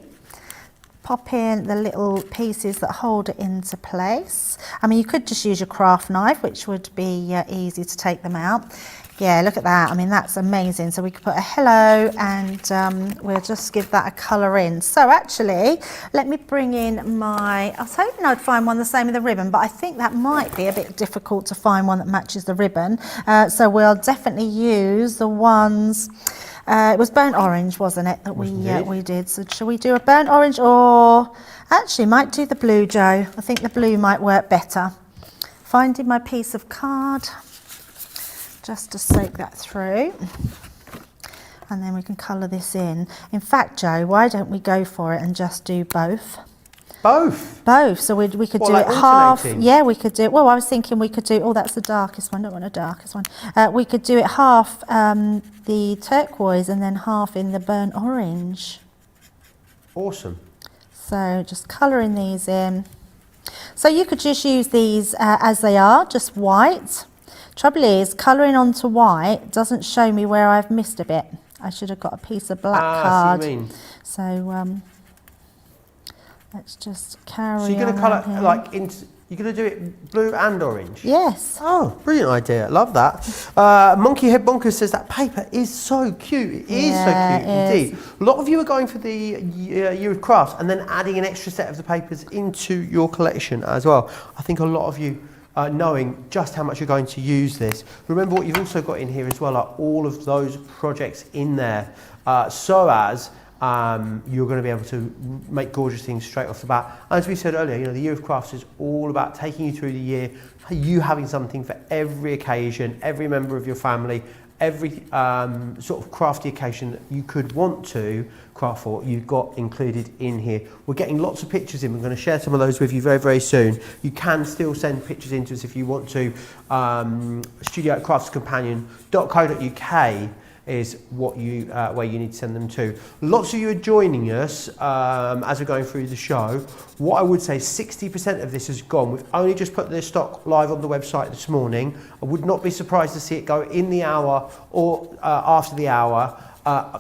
Pop in the little pieces that hold it into place. I mean, you could just use your craft knife, which would be easy to take them out. Yeah, look at that. I mean, that's amazing. So we could put a hello and we'll just give that a colour in. So actually, let me bring in I was hoping I'd find one the same with the ribbon, but I think that might be a bit difficult to find one that matches the ribbon. So we'll definitely use the ones. It was burnt orange, wasn't it, that we did. So shall we do a burnt orange, or actually might do the blue, Joe. I think the blue might work better. Finding my piece of card, just to soak that through. And then we can colour this in. In fact, Joe, why don't we go for it and just do both? Both? Both. So we could do like it half. alternating? Yeah, we could do it. Well, I was thinking we could do, oh, that's the darkest one. I don't want a darkest one. We could do it half the turquoise and then half in the burnt orange. Awesome. So just colouring these in. So you could just use these as they are, just white. Trouble is, colouring onto white doesn't show me where I've missed a bit. I should have got a piece of black card. I see what you mean. So let's just carry on. So you're going to colour like you're going to do it blue and orange? Yes. Oh, brilliant idea. Love that. Monkey Head Bonkers says that paper is so cute. It is so cute indeed. A lot of you are going for the Year of Crafts and then adding an extra set of the papers into your collection as well. I think a lot of you knowing just how much you're going to use this. Remember what you've also got in here as well are all of those projects in there. So as you're going to be able to make gorgeous things straight off the bat. As we said earlier, you know, the Year of Crafts is all about taking you through the year, you having something for every occasion, every member of your family, every sort of crafty occasion that you could want to craft for, you've got included in here. We're getting lots of pictures in. We're going to share some of those with you very, very soon. You can still send pictures in to us if you want to. studio@craftscompanion.co.uk is what you where you need to send them to. Lots of you are joining us as we're going through the show. What I would say, 60% of this has gone. We've only just put the stock live on the website this morning. I would not be surprised to see it go in the hour or after the hour.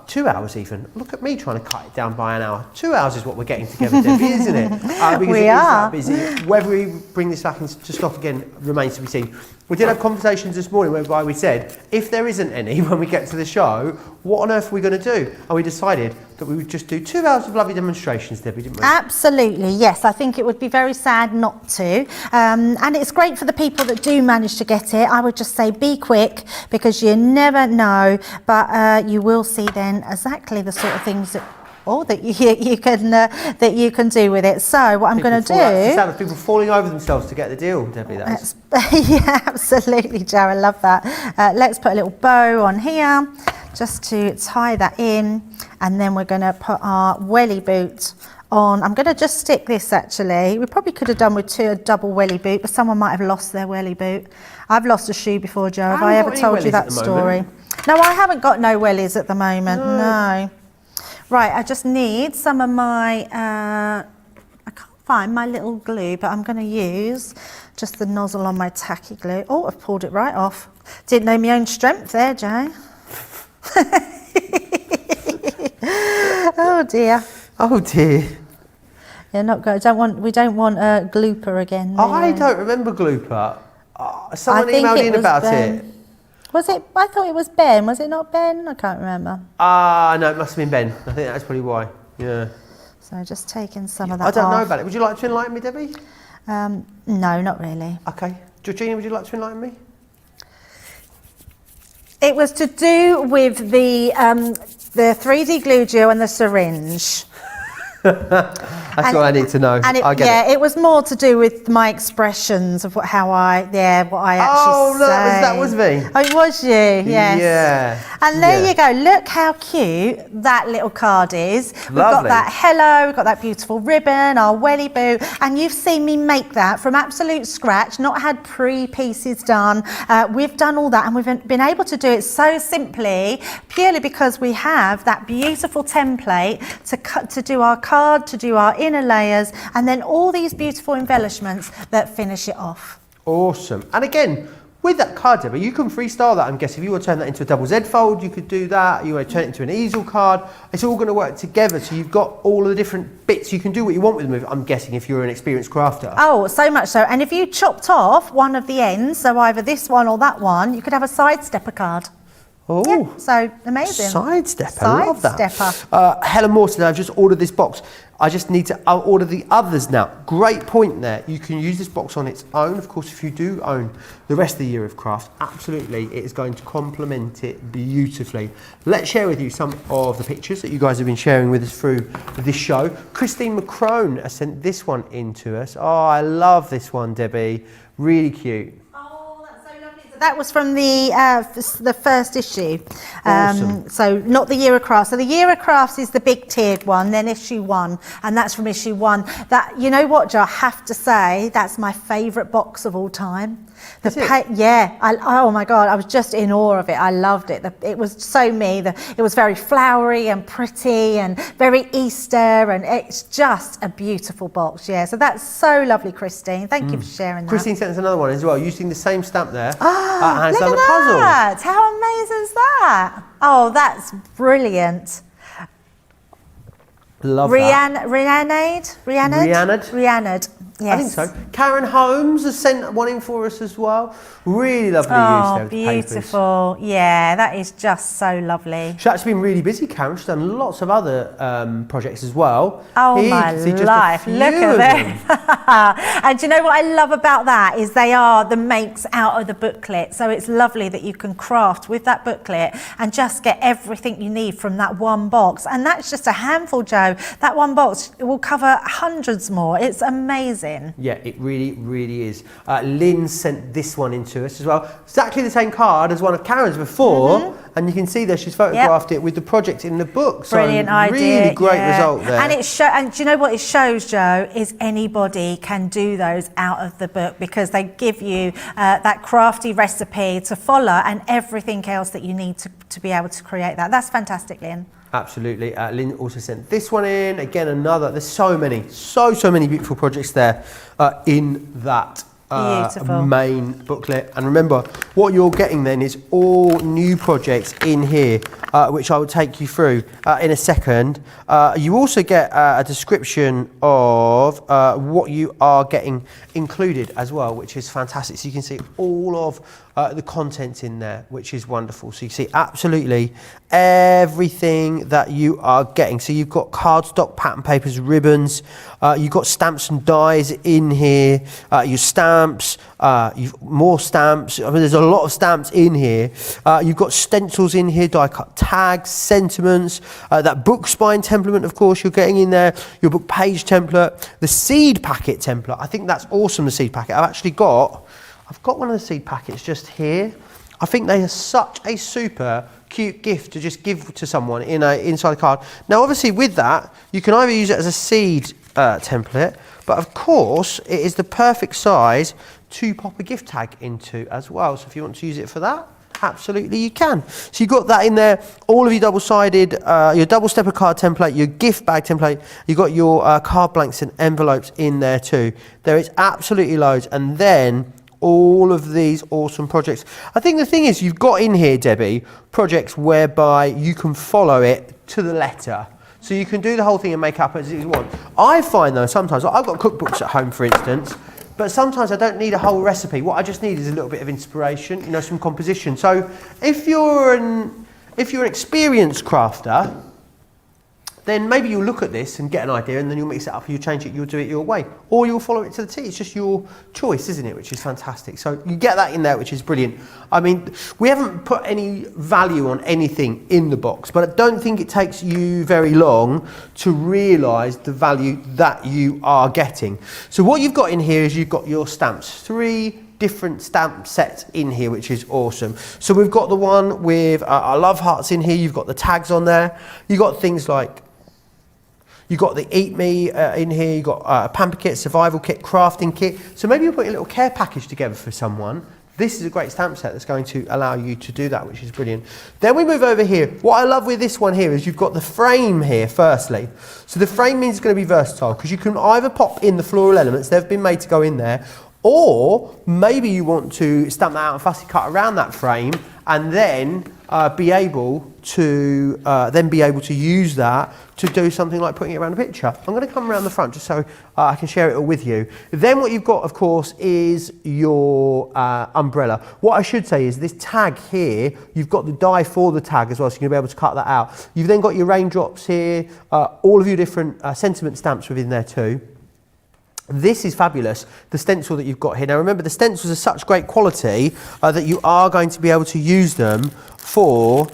2 hours even. Look at me trying to cut it down by an hour. 2 hours is what we're getting together, Debbie, isn't it? Because we it are. is that busy. Whether we bring this back into stock again remains to be seen. We did have conversations this morning whereby we said, if there isn't any when we get to the show, what on earth are we going to do? And we decided that we would just do 2 hours of lovely demonstrations, Debbie, didn't we? Absolutely, yes. I think it would be very sad not to. And it's great for the people that do manage to get it. I would just say be quick because you never know, but you will see then exactly the sort of things that that you can do with it. So what I'm going to do... It's the sound of people falling over themselves to get the deal, Debbie. Yeah, absolutely, Joe. I love that. Let's put a little bow on here just to tie that in, and then we're going to put our welly boot on. I'm going to just stick this actually. We probably could have done with a double welly boot, but someone might have lost their welly boot. I've lost a shoe before, Joe. Have I ever told you that story? No, I haven't got no wellies at the moment. No. Right, I just need some of my, I can't find my little glue, but I'm going to use just the nozzle on my tacky glue. Oh, I've pulled it right off. Didn't know my own strength there, Joe. Oh dear. Oh dear. Yeah, not good. We don't want a glooper again. I don't remember glooper. Someone emailed in about it. Was it? I thought it was Ben. Was it not Ben? I can't remember. No, it must have been Ben. I think that's probably why. Yeah. So just taking some of that I don't know about it. Would you like to enlighten me, Debbie? No, not really. Okay. Georgina, would you like to enlighten me? It was to do with the 3D glue gel and the syringe. That's all I need to know. And it was more to do with my expressions of what I actually say. That was me. Oh, it was you, yes. Yeah. And there you go. Look how cute that little card is. We've got that hello, we've got that beautiful ribbon, our welly boot, and you've seen me make that from absolute scratch, not had pre-pieces done. We've done all that, and we've been able to do it so simply, purely because we have that beautiful template to do our card, to do our inner layers, and then all these beautiful embellishments that finish it off. Awesome. And again, with that card, Debbie, you can freestyle that. I'm guessing if you want to turn that into a double Z fold, you could do that. You want to turn it into an easel card. It's all going to work together. So you've got all of the different bits. You can do what you want with them, I'm guessing, if you're an experienced crafter. Oh, so much so. And if you chopped off one of the ends, so either this one or that one, you could have a sidestepper card. Oh, yeah, so amazing. Sidestepper, I love that. Sidestepper. Helen Moore said, I've just ordered this box. I just need to order the others now. Great point there. You can use this box on its own. Of course, if you do own the rest of the Year of Crafts, absolutely, it is going to complement it beautifully. Let's share with you some of the pictures that you guys have been sharing with us through this show. Christine McCrone has sent this one in to us. Oh, I love this one, Debbie. Really cute. Oh, that's so lovely. It's That was from the first issue. Awesome. So not the Year of Crafts. So the Year of Crafts is the big tiered one, then issue 1, and that's from issue 1. That, you know what, Joe, I have to say, that's my favourite box of all time. Oh my God, I was just in awe of it. I loved it. It was so me. It was very flowery and pretty and very Easter, and it's just a beautiful box. Yeah, so that's so lovely, Christine. Thank you for sharing that. Christine sent us another one as well, using the same stamp there. Oh, look at that. How amazing is that? Oh, that's brilliant. Love that. Rhiannon. Yes. I think so. Karen Holmes has sent one in for us as well. Really lovely use there. Beautiful. Papers. Yeah, that is just so lovely. She's actually been really busy, Karen. She's done lots of other projects as well. Oh, my life. Look at them. And do you know what I love about that is they are the makes out of the booklet. So it's lovely that you can craft with that booklet and just get everything you need from that one box. And that's just a handful, Joe. That one box will cover hundreds more. It's amazing. Yeah, it really, really is. Lynn sent this one in to us as well. Exactly the same card as one of Karen's before, and you can see there she's photographed it with the project in the book. Brilliant idea. Really great result there. And do you know what it shows, Joe, is anybody can do those out of the book, because they give you that crafty recipe to follow and everything else that you need to be able to create that. That's fantastic, Lynn. Absolutely. Lynn also sent this one in. Again, another. There's so many beautiful projects there in that main booklet. And remember, what you're getting then is all new projects in here, which I will take you through in a second. You also get a description of what you are getting included as well, which is fantastic. So you can see all of the contents in there, which is wonderful. So you see absolutely everything that you are getting. So you've got cardstock, pattern papers, ribbons, you've got stamps and dies in here, your stamps, you've more stamps. I mean, there's a lot of stamps in here. You've got stencils in here, die cut tags, sentiments, that book spine template, of course, you're getting in there, your book page template, the seed packet template. I think that's awesome, the seed packet. I've got one of the seed packets just here. I think they are such a super cute gift to just give to someone inside a card. Now, obviously, with that, you can either use it as a seed template, but of course, it is the perfect size to pop a gift tag into as well. So if you want to use it for that, absolutely you can. So you've got that in there, all of your double-sided, your double-stepper card template, your gift bag template, you've got your card blanks and envelopes in there too. There is absolutely loads. And then all of these awesome projects. I think the thing is, you've got in here, Debbie, projects whereby you can follow it to the letter. So you can do the whole thing and make up as you want. I find though, sometimes, I've got cookbooks at home, for instance, but sometimes I don't need a whole recipe. What I just need is a little bit of inspiration, you know, some composition. So if you're an experienced crafter, then maybe you'll look at this and get an idea, and then you'll mix it up, you'll change it, you'll do it your way. Or you'll follow it to the T. It's just your choice, isn't it? Which is fantastic. So you get that in there, which is brilliant. I mean, we haven't put any value on anything in the box, but I don't think it takes you very long to realise the value that you are getting. So what you've got in here is you've got your stamps. 3 different stamp sets in here, which is awesome. So we've got the one with I love hearts in here. You've got the tags on there. You've got things like, you've got the Eat Me in here, you've got a pamper kit, survival kit, crafting kit. So maybe you're putting a little care package together for someone. This is a great stamp set that's going to allow you to do that, which is brilliant. Then we move over here. What I love with this one here is you've got the frame here, firstly. So the frame means it's going to be versatile, because you can either pop in the floral elements, they've been made to go in there, or maybe you want to stamp that out and fussy cut around that frame, and then be able to use that to do something like putting it around a picture. I'm going to come around the front just so I can share it all with you. Then what you've got, of course, is your umbrella. What I should say is this tag here, you've got the die for the tag as well, so you're going to be able to cut that out. You've then got your raindrops here, all of your different sentiment stamps within there too. This is fabulous, the stencil that you've got here. Now remember, the stencils are such great quality that you are going to be able to use them for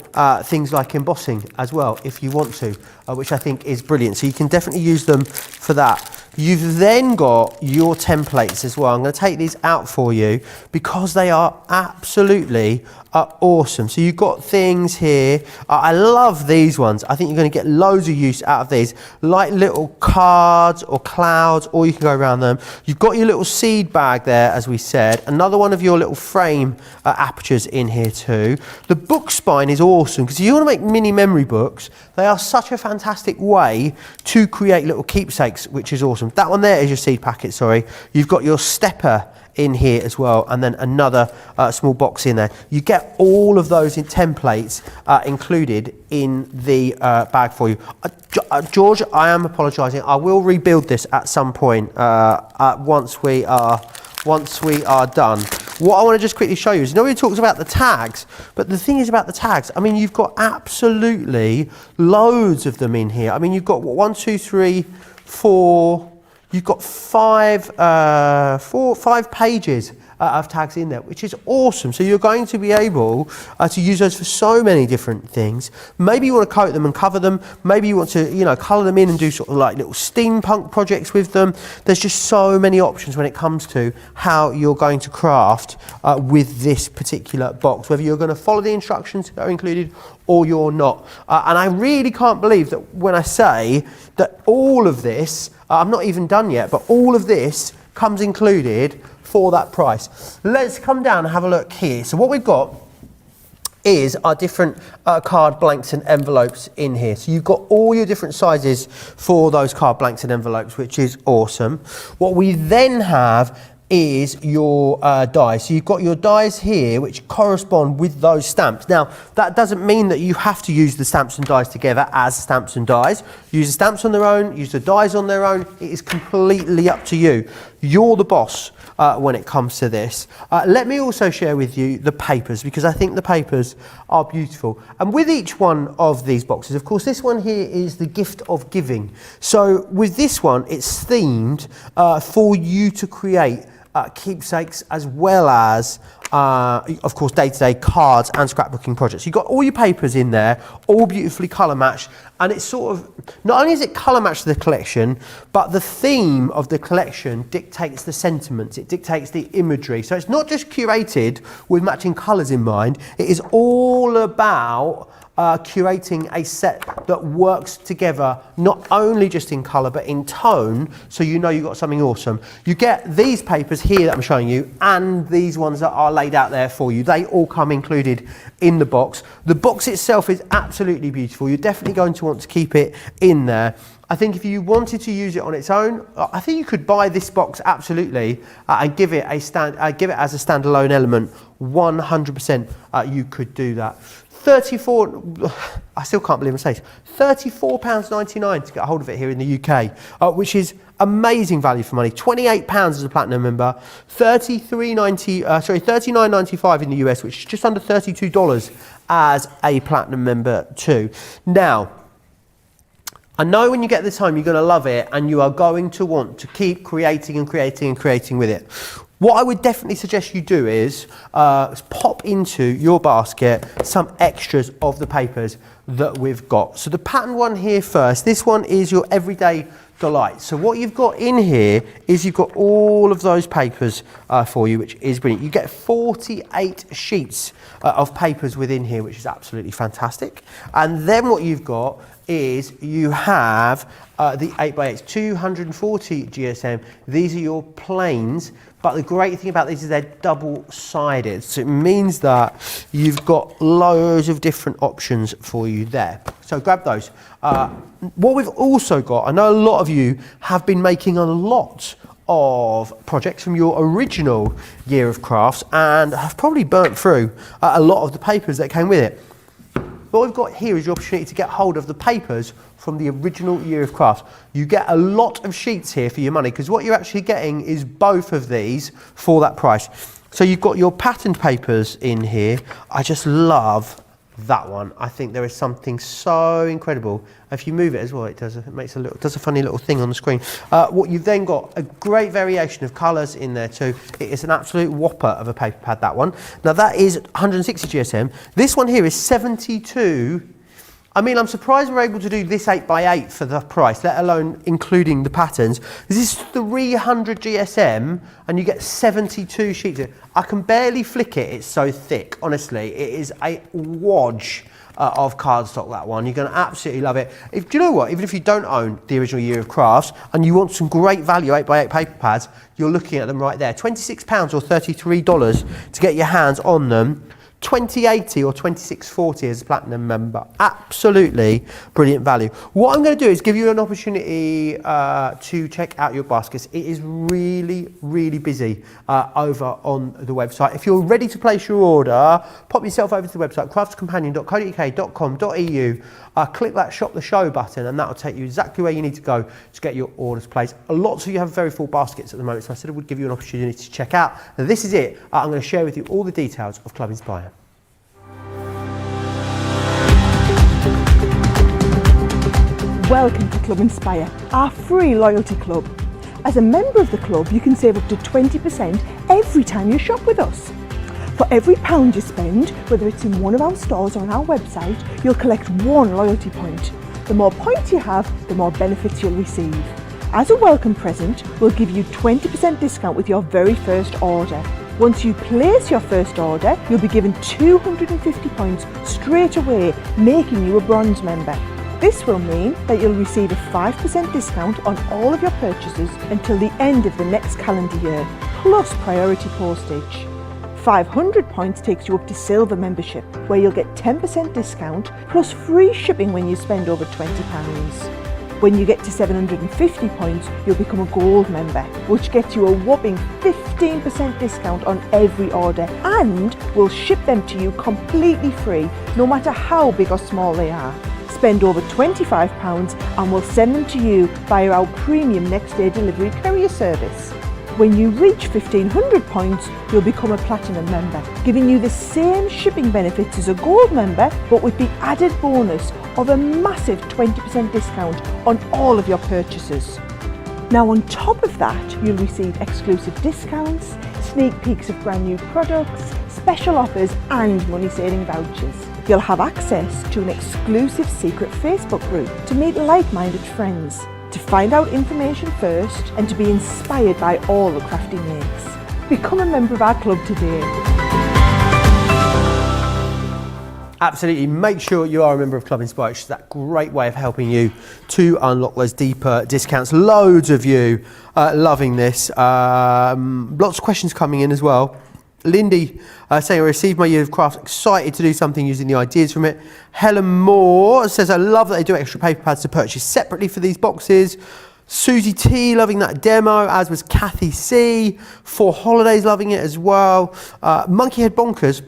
things like embossing as well, if you want to, which I think is brilliant. So you can definitely use them for that. You've then got your templates as well. I'm going to take these out for you because they are absolutely awesome. So you've got things here. I love these ones. I think you're going to get loads of use out of these, like little cards or clouds, or you can go around them. You've got your little seed bag there, as we said. Another one of your little frame apertures in here too. The book spine is awesome because if you want to make mini memory books, they are such a fantastic way to create little keepsakes, which is awesome. That one there is your seed packet, sorry. You've got your stepper in here as well, and then another small box in there. You get all of those in templates included in the bag for you. George, I am apologising. I will rebuild this at some point once we are done. What I want to just quickly show you is, nobody talks about the tags, but the thing is about the tags, I mean, you've got absolutely loads of them in here. I mean, you've got 1, 2, 3, 4. You've got five pages of tags in there, which is awesome. So you're going to be able to use those for so many different things. Maybe you want to coat them and cover them. Maybe you want to, colour them in and do sort of like little steampunk projects with them. There's just so many options when it comes to how you're going to craft with this particular box, whether you're going to follow the instructions that are included or you're not. And I really can't believe that when I say that all of this, I'm not even done yet, but all of this comes included for that price. Let's come down and have a look here. So what we've got is our different card blanks and envelopes in here. So you've got all your different sizes for those card blanks and envelopes, which is awesome. What we then have is your dies. So you've got your dies here which correspond with those stamps. Now that doesn't mean that you have to use the stamps and dies together as stamps and dies. Use the stamps on their own, use the dies on their own. It is completely up to you. You're the boss when it comes to this. Let me also share with you the papers, because I think the papers are beautiful. And with each one of these boxes, of course, this one here is the gift of giving. So with this one, it's themed for you to create keepsakes, as well as of course day-to-day cards and scrapbooking projects. You've got all your papers in there, all beautifully colour matched, and it's sort of, not only is it colour matched to the collection, but the theme of the collection dictates the sentiments, it dictates the imagery. So it's not just curated with matching colours in mind, it is all about curating a set that works together, not only just in colour but in tone, so you know you've got something awesome. You get these papers here that I'm showing you, and these ones that are laid out there for you. They all come included in the box. The box itself is absolutely beautiful. You're definitely going to want to keep it in there. I think if you wanted to use it on its own, I think you could buy this box absolutely and give it as a standalone element. 100% you could do that. I still can't believe I'm saying this, £34.99 to get a hold of it here in the UK, which is amazing value for money. £28 as a platinum member, $39.95 in the US, which is just under $32 as a platinum member too. Now, I know when you get this home, you're going to love it, and you are going to want to keep creating and creating and creating with it. What I would definitely suggest you do is pop into your basket some extras of the papers that we've got. So the pattern one here first, this one is your everyday delight. So what you've got in here is you've got all of those papers for you, which is brilliant. You get 48 sheets of papers within here, which is absolutely fantastic. And then what you've got is you have the 8x8, 240 GSM. These are your planes, but the great thing about these is they're double-sided. So it means that you've got loads of different options for you there. So grab those. What we've also got, I know a lot of you have been making a lot of projects from your original year of crafts and have probably burnt through a lot of the papers that came with it. What we've got here is the opportunity to get hold of the papers from the original year of crafts. You get a lot of sheets here for your money, because what you're actually getting is both of these for that price. So you've got your patterned papers in here. I just love that one. I think there is something so incredible. If you move it as well, it does a funny little thing on the screen. What you've then got a great variation of colours in there too. It is an absolute whopper of a paper pad, that one. Now that is 160 GSM. This one here is 72 I mean, I'm surprised we're able to do this 8x8 for the price, let alone including the patterns. This is 300 GSM and you get 72 sheets. I can barely flick it, it's so thick, honestly. It is a wodge of cardstock, that one. You're going to absolutely love it. Do you know what? Even if you don't own the original Year of Crafts and you want some great value 8x8 paper pads, you're looking at them right there. £26 or $33 to get your hands on them. $20.80 or $26.40 as a platinum member. Absolutely brilliant value. What I'm going to do is give you an opportunity to check out your baskets. It is really, really busy over on the website. If you're ready to place your order, pop yourself over to the website, craftscompanion.co.uk.com.au. Click that Shop the Show button and that will take you exactly where you need to go to get your orders placed. Lots of you have very full baskets at the moment, so I said I would give you an opportunity to check out. Now, this is it. I'm going to share with you all the details of Club Inspire. Welcome to Club Inspire, our free loyalty club. As a member of the club, you can save up to 20% every time you shop with us. For every £1 you spend, whether it's in one of our stores or on our website, you'll collect 1 loyalty point. The more points you have, the more benefits you'll receive. As a welcome present, we'll give you 20% discount with your very first order. Once you place your first order, you'll be given 250 points straight away, making you a bronze member. This will mean that you'll receive a 5% discount on all of your purchases until the end of the next calendar year, plus priority postage. 500 points takes you up to silver membership, where you'll get 10% discount plus free shipping when you spend over £20. When you get to 750 points, you'll become a gold member, which gets you a whopping 15% discount on every order, and we'll ship them to you completely free, no matter how big or small they are. Spend over £25 and we'll send them to you via our premium next day delivery courier service. When you reach 1500 points, you'll become a platinum member, giving you the same shipping benefits as a gold member, but with the added bonus of a massive 20% discount on all of your purchases. Now, on top of that, you'll receive exclusive discounts, sneak peeks of brand new products, special offers and money saving vouchers. You'll have access to an exclusive secret Facebook group to meet like-minded friends, to find out information first and to be inspired by all the crafty makes. Become a member of our club today. Absolutely, make sure you are a member of Club Inspire. It's that great way of helping you to unlock those deeper discounts. Loads of you loving this. Lots of questions coming in as well. Lindy saying, I received my Year of Crafts, excited to do something using the ideas from it. Helen Moore says, I love that they do extra paper pads to purchase separately for these boxes. Susie T loving that demo, as was Kathy C. For Holidays loving it as well. Monkey Head Bonkers,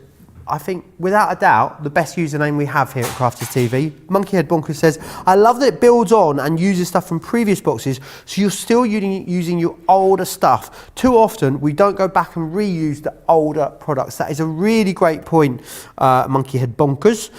I think without a doubt the best username we have here at Crafters TV. Monkey Head Bonkers says, I love that it builds on and uses stuff from previous boxes, so you're still using your older stuff. Too often we don't go back and reuse the older products. That is a really great point, Monkey Head Bonkers.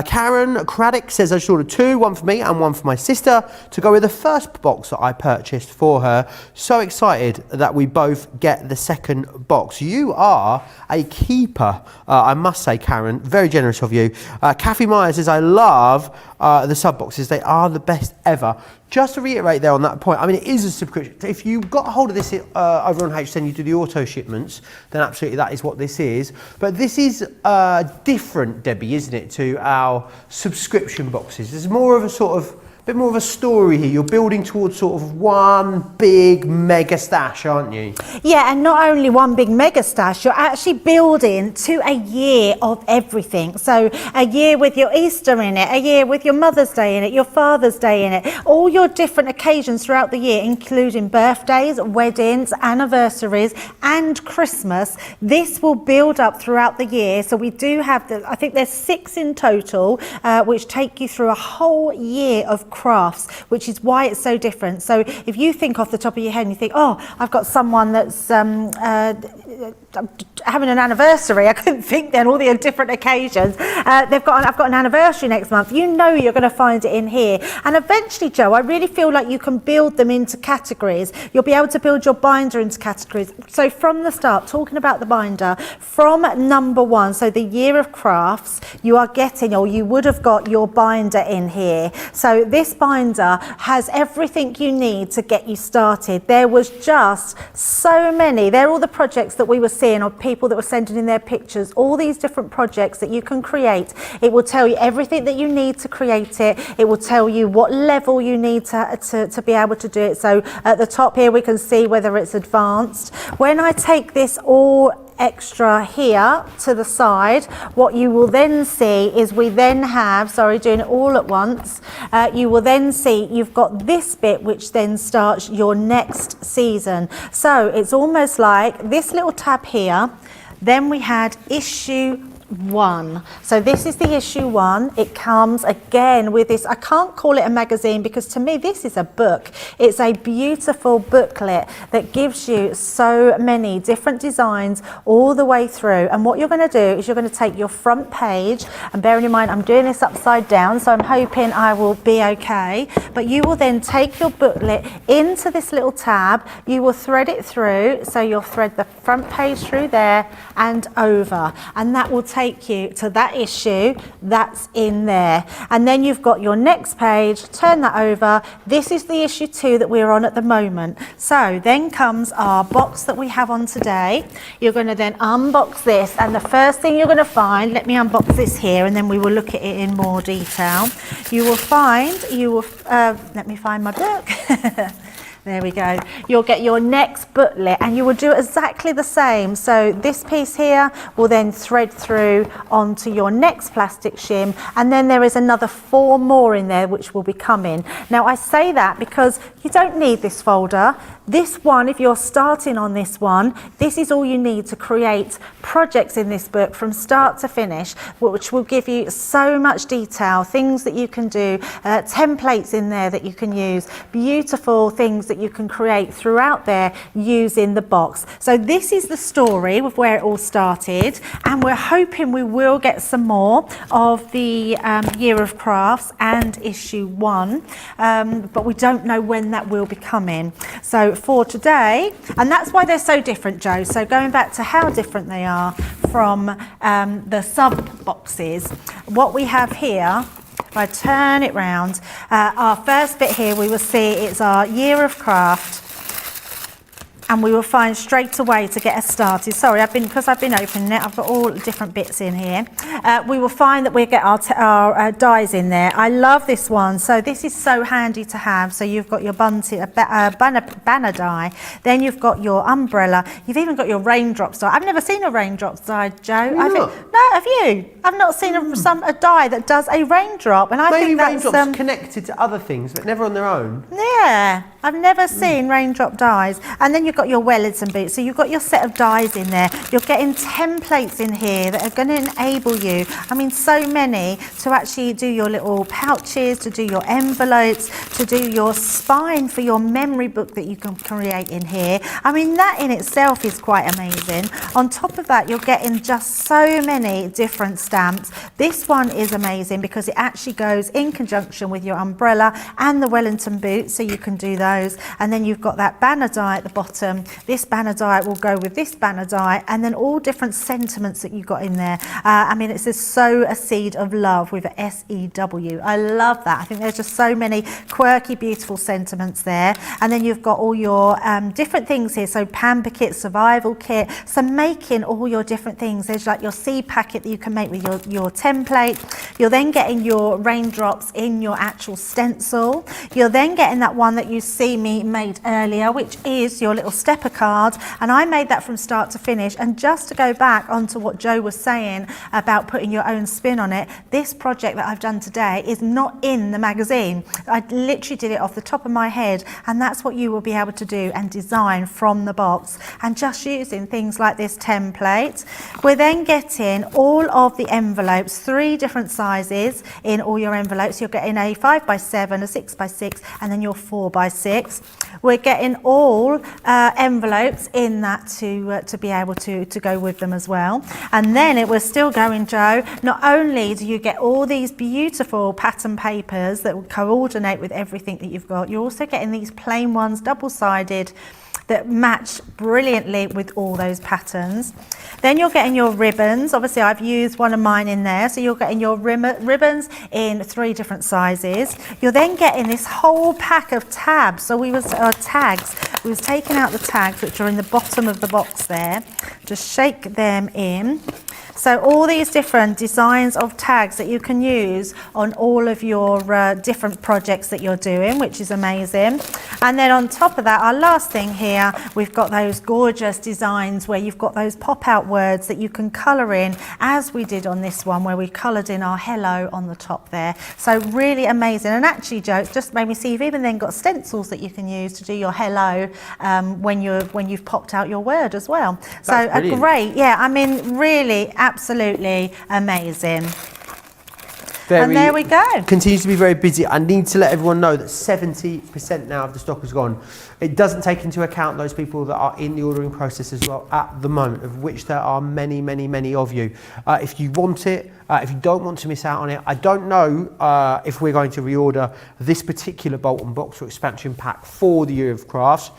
Karen Craddock says, I just ordered 2, one for me and one for my sister, to go with the first box that I purchased for her. So excited that we both get the second box. You are a keeper, I must say, Karen, very generous of you. Kathy Meyer says, I love the sub boxes. They are the best ever. Just to reiterate there on that point, I mean, it is a subscription. If you got a hold of this over on HSN, you do the auto shipments, then absolutely that is what this is. But this is different, Debbie, isn't it, to our subscription boxes? There's more of a sort of bit more of a story here. You're building towards sort of one big mega stash, aren't you? Yeah, and not only one big mega stash, you're actually building to a year of everything. So a year with your Easter in it, a year with your Mother's Day in it, your Father's Day in it, all your different occasions throughout the year, including birthdays, weddings, anniversaries, and Christmas. This will build up throughout the year. So we do have, I think there's 6 in total, which take you through a whole year of crafts, which is why it's so different. So if you think off the top of your head and you think, oh, I've got someone that's having an anniversary, I couldn't think then, all the different occasions. I've got an anniversary next month. You know you're going to find it in here. And eventually, Joe, I really feel like you can build them into categories. You'll be able to build your binder into categories. So from the start, talking about the binder, from number 1, so the year of crafts, you are getting, or you would have got your binder in here. So this binder has everything you need to get you started. There was just so many. They're all the projects that we were seeing of people that were sending in their pictures, all these different projects that you can create. It will tell you everything that you need to create it. It will tell you what level you need to be able to do it. So at the top here we can see whether it's advanced. When I take this all extra here to the side, what you will then see is we then have, sorry, doing it all at once, you will then see you've got this bit which then starts your next season. So it's almost like this little tab here, then we had issue 1. So this is the issue 1. It comes again with this, I can't call it a magazine because to me this is a book. It's a beautiful booklet that gives you so many different designs all the way through. And what you're going to do is you're going to take your front page, and bearing in mind I'm doing this upside down, so I'm hoping I will be okay, but you will then take your booklet into this little tab. You will thread it through, so you'll thread the front page through there and over, and that will take you to that issue that's in there. And then you've got your next page, turn that over. This is the issue 2 that we're on at the moment. So then comes our box that we have on today. You're going to then unbox this, and the first thing you're going to find, let me unbox this here and then we will look at it in more detail. You will find, let me find my book. There we go. You'll get your next booklet and you will do exactly the same. So this piece here will then thread through onto your next plastic shim, and then there is another 4 more in there which will be coming. Now I say that because you don't need this folder. This one, if you're starting on this one, this is all you need to create projects in this book from start to finish, which will give you so much detail, things that you can do, templates in there that you can use, beautiful things that you can create throughout there using the box. So this is the story of where it all started, and we're hoping we will get some more of the Year of Crafts and issue 1, but we don't know when that will be coming. So for today, and that's why they're so different, Joe. So going back to how different they are from the sub boxes, what we have here, if I turn it round, our first bit here, we will see it's our Year of Craft, and we will find straight away to get us started. Sorry, because I've been opening it, I've got all different bits in here. We will find that we get our dies in there. I love this one. So this is so handy to have. So you've got your banner die, then you've got your umbrella, you've even got your raindrops die. I've never seen a raindrops die, Joe. No, have you? I've not seen a die that does a raindrop, and I Maybe think that's raindrops connected to other things, but never on their own. Yeah, I've never seen raindrop dies. And then you've got your Wellington boots, so you've got your set of dies in there. You're getting templates in here that are going to enable you, I mean so many, to actually do your little pouches, to do your envelopes, to do your spine for your memory book that you can create in here. I mean that in itself is quite amazing. On top of that, you're getting just so many different stamps. This one is amazing because it actually goes in conjunction with your umbrella and the Wellington boots, so you can do those. And then you've got that banner die at the bottom. This banner die will go with this banner die, and then all different sentiments that you've got in there. I mean, it says sow a seed of love with a S-E-W. I love that. I think there's just so many quirky, beautiful sentiments there. And then you've got all your different things here. So pamper kit, survival kit. So making all your different things. There's like your seed packet that you can make with your template. You're then getting your raindrops in your actual stencil. You're then getting that one that you see me made earlier, which is your little stepper card, and I made that from start to finish. And just to go back onto what Joe was saying about putting your own spin on it, this project that I've done today is not in the magazine. I literally did it off the top of my head, and that's what you will be able to do and design from the box, and just using things like this template. We're then getting all of the envelopes, 3 different sizes in all your envelopes. You're getting a 5x7, a 6x6, and then your 4x6. We're getting all envelopes in that to be able to go with them as well. And then it was still going, Joe. Not only do you get all these beautiful pattern papers that will coordinate with everything that you've got, you're also getting these plain ones, double-sided, that match brilliantly with all those patterns. Then you're getting your ribbons. Obviously I've used one of mine in there, so you're getting your ribbons in 3 different sizes. You're then getting this whole pack of tabs. So tags. We was taking out the tags, which are in the bottom of the box there. Just shake them in. So all these different designs of tags that you can use on all of your different projects that you're doing, which is amazing. And then on top of that, our last thing here, we've got those gorgeous designs where you've got those pop-out words that you can colour in, as we did on this one, where we coloured in our hello on the top there. So really amazing. And actually, Joe, it's just made me see you've even then got stencils that you can use to do your hello when you've popped out your word as well. So a great, yeah, I mean, really, absolutely amazing. And there we go. Continues to be very busy. I need to let everyone know that 70% now of the stock is gone. It doesn't take into account those people that are in the ordering process as well at the moment, of which there are many, many, many of you. If you want it, if you don't want to miss out on it, I don't know if we're going to reorder this particular Bolton box or expansion pack for the Year of Crafts.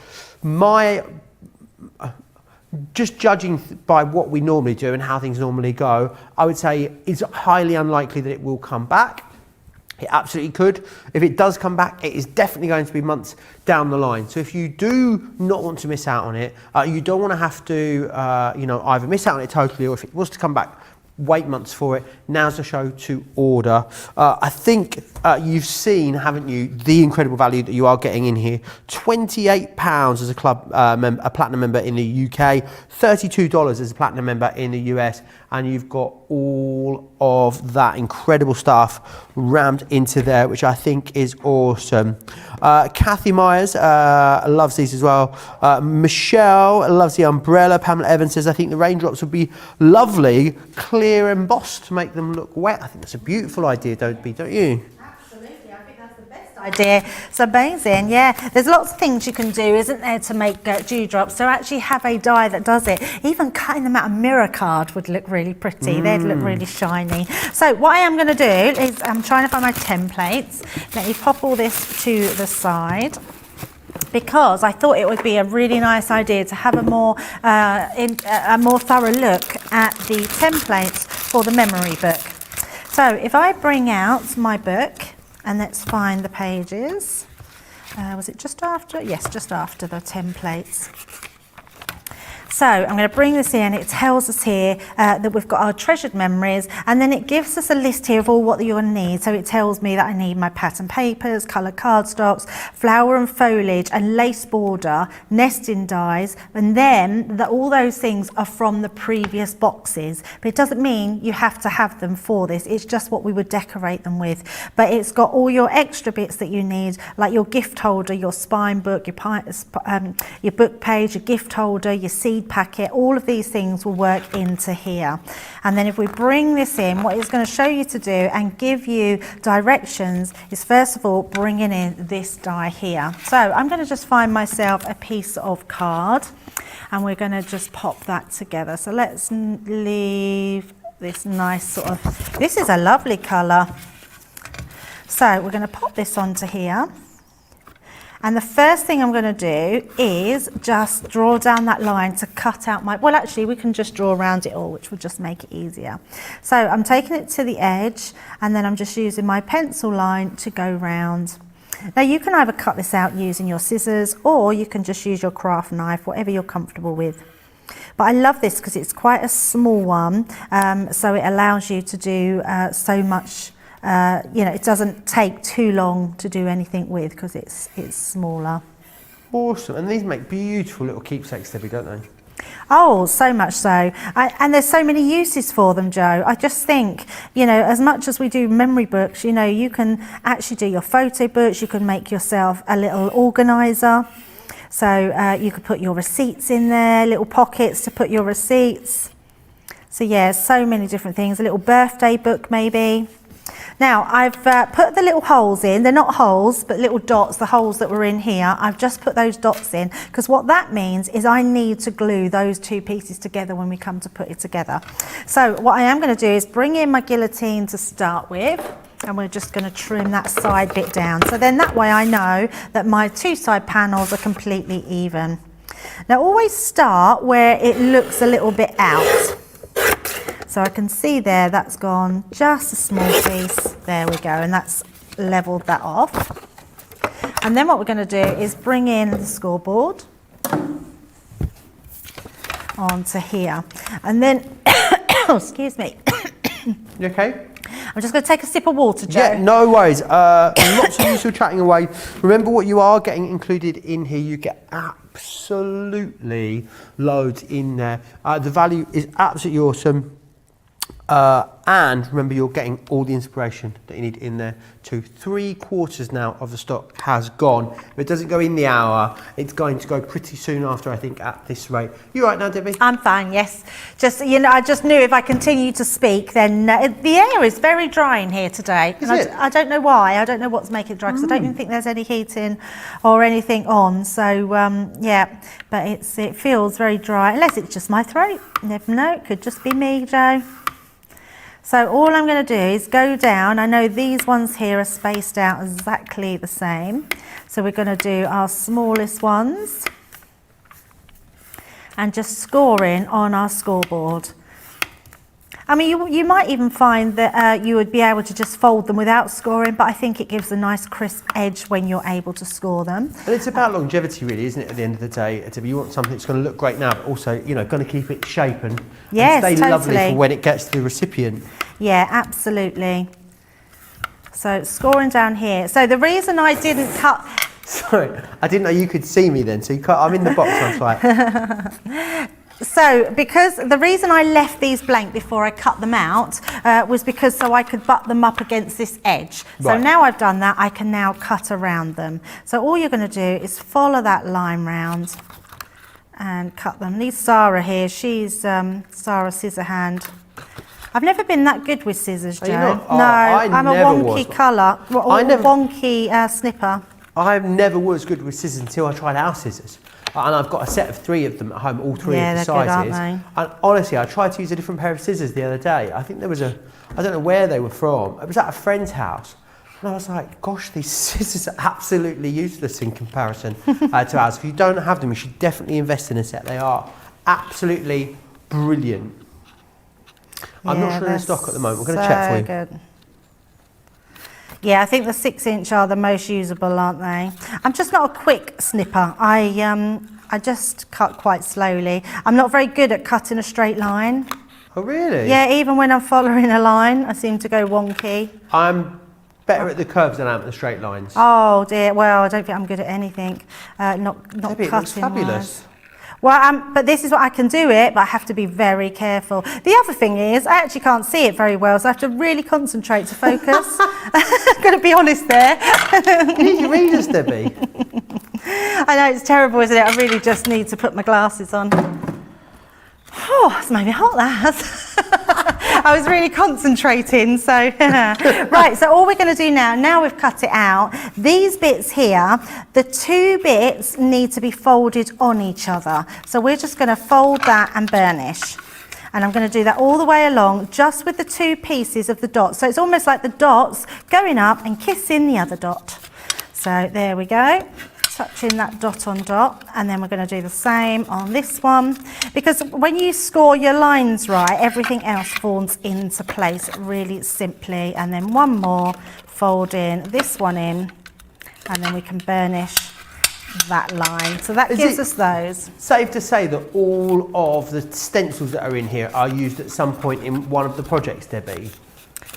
Just judging by what we normally do and how things normally go, I would say it's highly unlikely that it will come back. It absolutely could. If it does come back, it is definitely going to be months down the line. So if you do not want to miss out on it, you don't want to have to, either miss out on it totally, or if it was to come back, wait months for it. Now's the show to order. I think you've seen, haven't you, the incredible value that you are getting in here. £28 as a club a platinum member in the UK, $32 as a platinum member in the US, and you've got all of that incredible stuff rammed into there, which I think is awesome. Kathy Myers loves these as well. Michelle loves the umbrella. Pamela Evans says, I think the raindrops would be lovely, clear embossed to make them look wet. I think that's a beautiful idea, don't you? Absolutely, I think that's the best idea. It's amazing, yeah. There's lots of things you can do, isn't there, to make dewdrops. So actually have a die that does it. Even cutting them out of mirror card would look really pretty. They'd look really shiny. So what I am going to do is I'm trying to find my templates. Let me pop all this to the side, because I thought it would be a really nice idea to have a more thorough look at the templates for the memory book. So if I bring out my book, and let's find the pages. Was it just after? Yes, just after the templates. So I'm going to bring this in. It tells us here that we've got our treasured memories, and then it gives us a list here of all what you're going to need. So it tells me that I need my pattern papers, coloured cardstocks, flower and foliage, and lace border, nesting dies, and then all those things are from the previous boxes. But it doesn't mean you have to have them for this. It's just what we would decorate them with. But it's got all your extra bits that you need, like your gift holder, your spine book, your book page, your gift holder, your seed packet. All of these things will work into here. And then if we bring this in, what it's going to show you to do and give you directions is, first of all, bringing in this die here. So I'm going to just find myself a piece of card, and we're going to just pop that together. So let's leave this nice sort of, this is a lovely colour. So we're going to pop this onto here. And the first thing I'm going to do is just draw down that line to cut out my, well actually we can just draw around it all, which will just make it easier. So I'm taking it to the edge, and then I'm just using my pencil line to go round. Now you can either cut this out using your scissors, or you can just use your craft knife, whatever you're comfortable with. But I love this because it's quite a small one, so it allows you to do so much. It doesn't take too long to do anything with, because it's smaller. Awesome. And these make beautiful little keepsakes, Debbie, don't they? Oh, so much so. And there's so many uses for them, Joe. I just think, you know, as much as we do memory books, you know, you can actually do your photo books. You can make yourself a little organiser. So you could put your receipts in there, little pockets to put your receipts. So yeah, so many different things. A little birthday book maybe. Now I've put the little holes in. They're not holes, but little dots, the holes that were in here. I've just put those dots in because what that means is I need to glue those two pieces together when we come to put it together. So what I am going to do is bring in my guillotine to start with. And we're just going to trim that side bit down. So then that way I know that my two side panels are completely even. Now always start where it looks a little bit out. So I can see there that's gone just a small piece. There we go, and that's leveled that off. And then what we're going to do is bring in the scoreboard onto here. And then, oh, excuse me. You okay? I'm just going to take a sip of water, Joe. Yeah, no worries. Lots of you still chatting away. Remember what you are getting included in here. You get absolutely loads in there. The value is absolutely awesome. And remember, you're getting all the inspiration that you need in there too. 3/4 now of the stock has gone. If it doesn't go in the hour, it's going to go pretty soon after, I think, at this rate. You right now, Debbie? I'm fine, yes. Just, you know, I just knew if I continue to speak, then the air is very dry in here today. Is it? I don't know why. I don't know what's making it dry because I don't even think there's any heating or anything on. So, yeah, but it feels very dry, unless it's just my throat. You never know, it could just be me, Joe. So all I'm going to do is go down. I know these ones here are spaced out exactly the same. So we're going to do our smallest ones and just score in on our scoreboard. I mean, you might even find that you would be able to just fold them without scoring, but I think it gives a nice crisp edge when you're able to score them. And it's about longevity, really, isn't it? At the end of the day, you want something that's going to look great now, but also, you know, going to keep its shape and stay lovely for when it gets to the recipient. Yeah, absolutely. So scoring down here. So the reason I didn't cut. Sorry, I didn't know you could see me then. So I'm in the box. I'm like. So, because the reason I left these blank before I cut them out was because so I could butt them up against this edge. So now I've done that, I can now cut around them. So all you're going to do is follow that line round and cut them. Leave Sarah here, she's Sarah Scissorhand. I've never been that good with scissors, Joe. No, I'm a wonky colour, or wonky snipper. I never was good with scissors until I tried our scissors. And I've got a set of 3 of them at home, all 3 of the sizes. Good, aren't they? And honestly, I tried to use a different pair of scissors the other day. I think there was I don't know where they were from. It was at a friend's house. And I was like, gosh, these scissors are absolutely useless in comparison to ours. If you don't have them, you should definitely invest in a set. They are absolutely brilliant. Yeah, I'm not sure they're in stock at the moment. We're going to check for you. Good. Yeah, I think the 6-inch are the most usable, aren't they? I'm just not a quick snipper. I just cut quite slowly. I'm not very good at cutting a straight line. Oh, really? Yeah, even when I'm following a line, I seem to go wonky. I'm better at the curves than I am at the straight lines. Oh dear, well, I don't think I'm good at anything. Not Debbie, cutting. it looks fabulous. Wise. Well, but this is what I can do it, but I have to be very careful. The other thing is, I actually can't see it very well, so I have to really concentrate to focus. I'm going to be honest there. Need your readers, Debbie. I know, it's terrible, isn't it? I really just need to put my glasses on. Oh, it's made me hot, that. I was really concentrating, so right, so all we're going to do now we've cut it out, these bits here, the 2 bits need to be folded on each other. So we're just going to fold that and burnish. And I'm going to do that all the way along, just with the 2 pieces of the dots. So it's almost like the dots going up and kissing the other dot. So there we go. Touching that dot on dot, and then we're going to do the same on this one, because when you score your lines right, everything else falls into place really simply. And then one more, fold in this one in, and then we can burnish that line. So that gives us those. Safe to say that all of the stencils that are in here are used at some point in one of the projects, Debbie?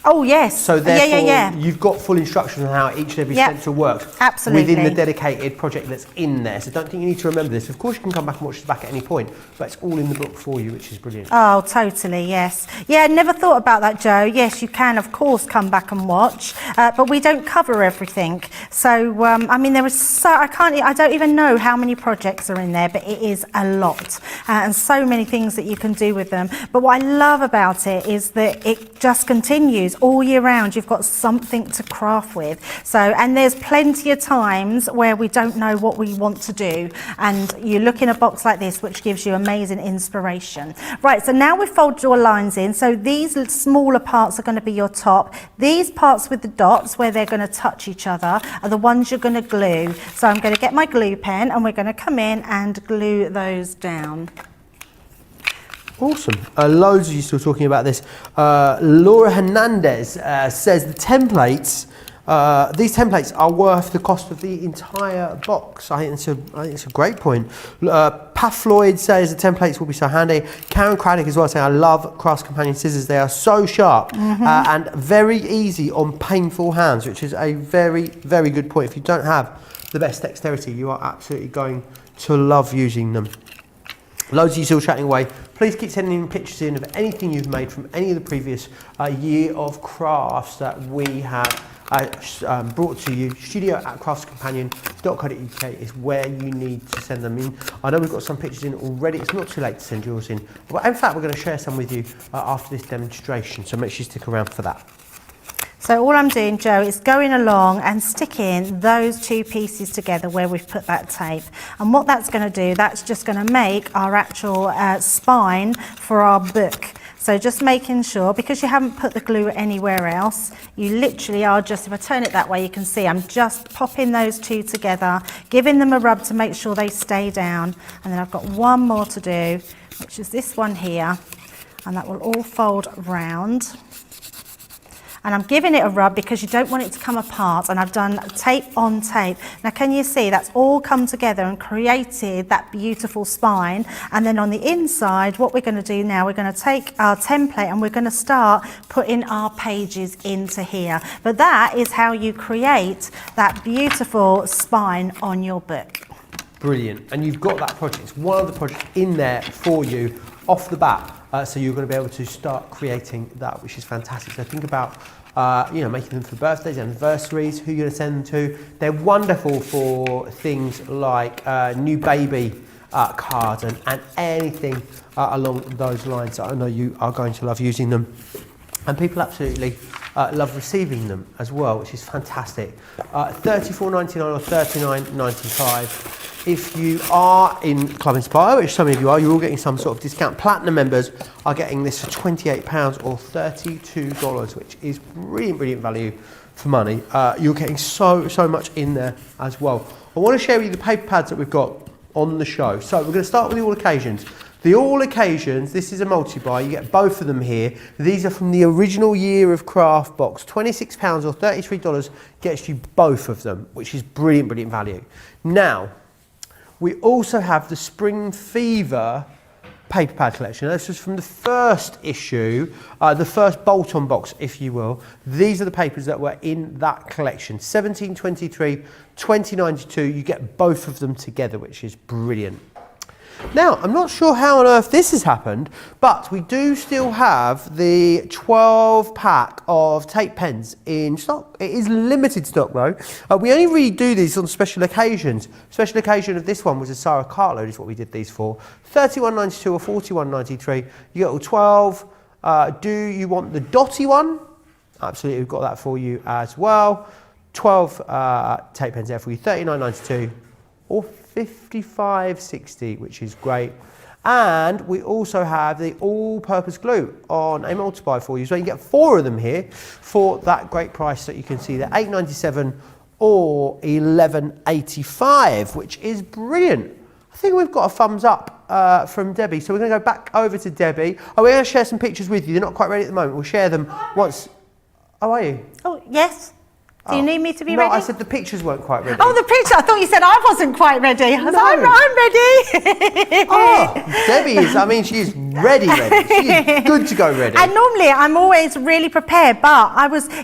Oh yes. So therefore, yeah. you've got full instructions on how each and every Yep. stencil works Absolutely. within the dedicated project that's in there. So don't think you need to remember this. Of course, you can come back and watch this back at any point, but it's all in the book for you, which is brilliant. Oh, totally, yes. Yeah, never thought about that, Joe. Yes, you can, of course, come back and watch, but we don't cover everything. So, I mean, there is I don't even know how many projects are in there, but it is a lot, and so many things that you can do with them. But what I love about it is that it just continues all year round. You've got something to craft with. So, and there's plenty of times where we don't know what we want to do, and you look in a box like this, which gives you amazing inspiration. Right, so now we fold your lines in. So these smaller parts are going to be your top. These parts with the dots where they're going to touch each other are the ones you're going to glue. So I'm going to get my glue pen and we're going to come in and glue those down. Awesome. Loads of you still talking about this. Laura Hernandez says the templates, these templates are worth the cost of the entire box. I think it's a great point. Pat Floyd says the templates will be so handy. Karen Craddock as well saying, I love Crafts Companion scissors. They are so sharp and very easy on painful hands, which is a very, very good point. If you don't have the best dexterity, you are absolutely going to love using them. Loads of you still chatting away. Please keep sending in pictures in of anything you've made from any of the previous year of crafts that we have brought to you. studio@craftscompanion.co.uk is where you need to send them in. I know we've got some pictures in already. It's not too late to send yours in. But in fact, we're going to share some with you after this demonstration, so make sure you stick around for that. So all I'm doing, Joe, is going along and sticking those two pieces together where we've put that tape. And what that's going to do, that's just going to make our actual spine for our book. So just making sure, because you haven't put the glue anywhere else, you literally are just, if I turn it that way, you can see I'm just popping those two together, giving them a rub to make sure they stay down. And then I've got one more to do, which is this one here, and that will all fold round. And I'm giving it a rub because you don't want it to come apart, and I've done tape on tape. Now can you see that's all come together and created that beautiful spine? And then on the inside, what we're going to do now, we're going to take our template and we're going to start putting our pages into here. But that is how you create that beautiful spine on your book. Brilliant. And you've got that project. It's one of the projects in there for you off the bat. So you're going to be able to start creating that, which is fantastic. So think about, making them for birthdays, anniversaries, who you're going to send them to. They're wonderful for things like new baby cards and anything along those lines. I know you are going to love using them. And people absolutely love receiving them as well, which is fantastic. $34.99 or $39.95. If you are in Club Inspire, which some of you are, you're all getting some sort of discount. Platinum members are getting this for £28 or $32, which is brilliant, brilliant value for money. You're getting so much in there as well. I want to share with you the paper pads that we've got on the show. So we're going to start with the All Occasions. The All Occasions, this is a multi-buy, you get both of them here. These are from the original Year of Craft box. £26 or $33 gets you both of them, which is brilliant, brilliant value. Now, we also have the Spring Fever paper pad collection. This was from the first issue, the first bolt-on box, if you will. These are the papers that were in that collection. 1723, 2092, you get both of them together, which is brilliant. Now, I'm not sure how on earth this has happened, but we do still have the 12 pack of tape pens in stock. It is limited stock though. We only really do these on special occasions. Special occasion of this one was a Sarah Cartload is what we did these for. $31.92 or $41.93. You get all 12. Do you want the dotty one? Absolutely, we've got that for you as well. 12 tape pens there for you, $39.92 or $55.60, which is great. And we also have the all-purpose glue on a multi-buy for you. So you get 4 of them here for that great price that you can see there, $8.97 or $11.85, which is brilliant. I think we've got a thumbs up from Debbie. So we're going to go back over to Debbie. Oh, we're going to share some pictures with you. They're not quite ready at the moment. We'll share them once. Oh, are you? Oh, yes. Do you need me to be ready? No, I said the pictures weren't quite ready. Oh, the picture. I thought you said I wasn't quite ready. I was like, I'm ready. Oh, Debbie is, I mean, she's ready. She's good to go ready. And normally I'm always really prepared, but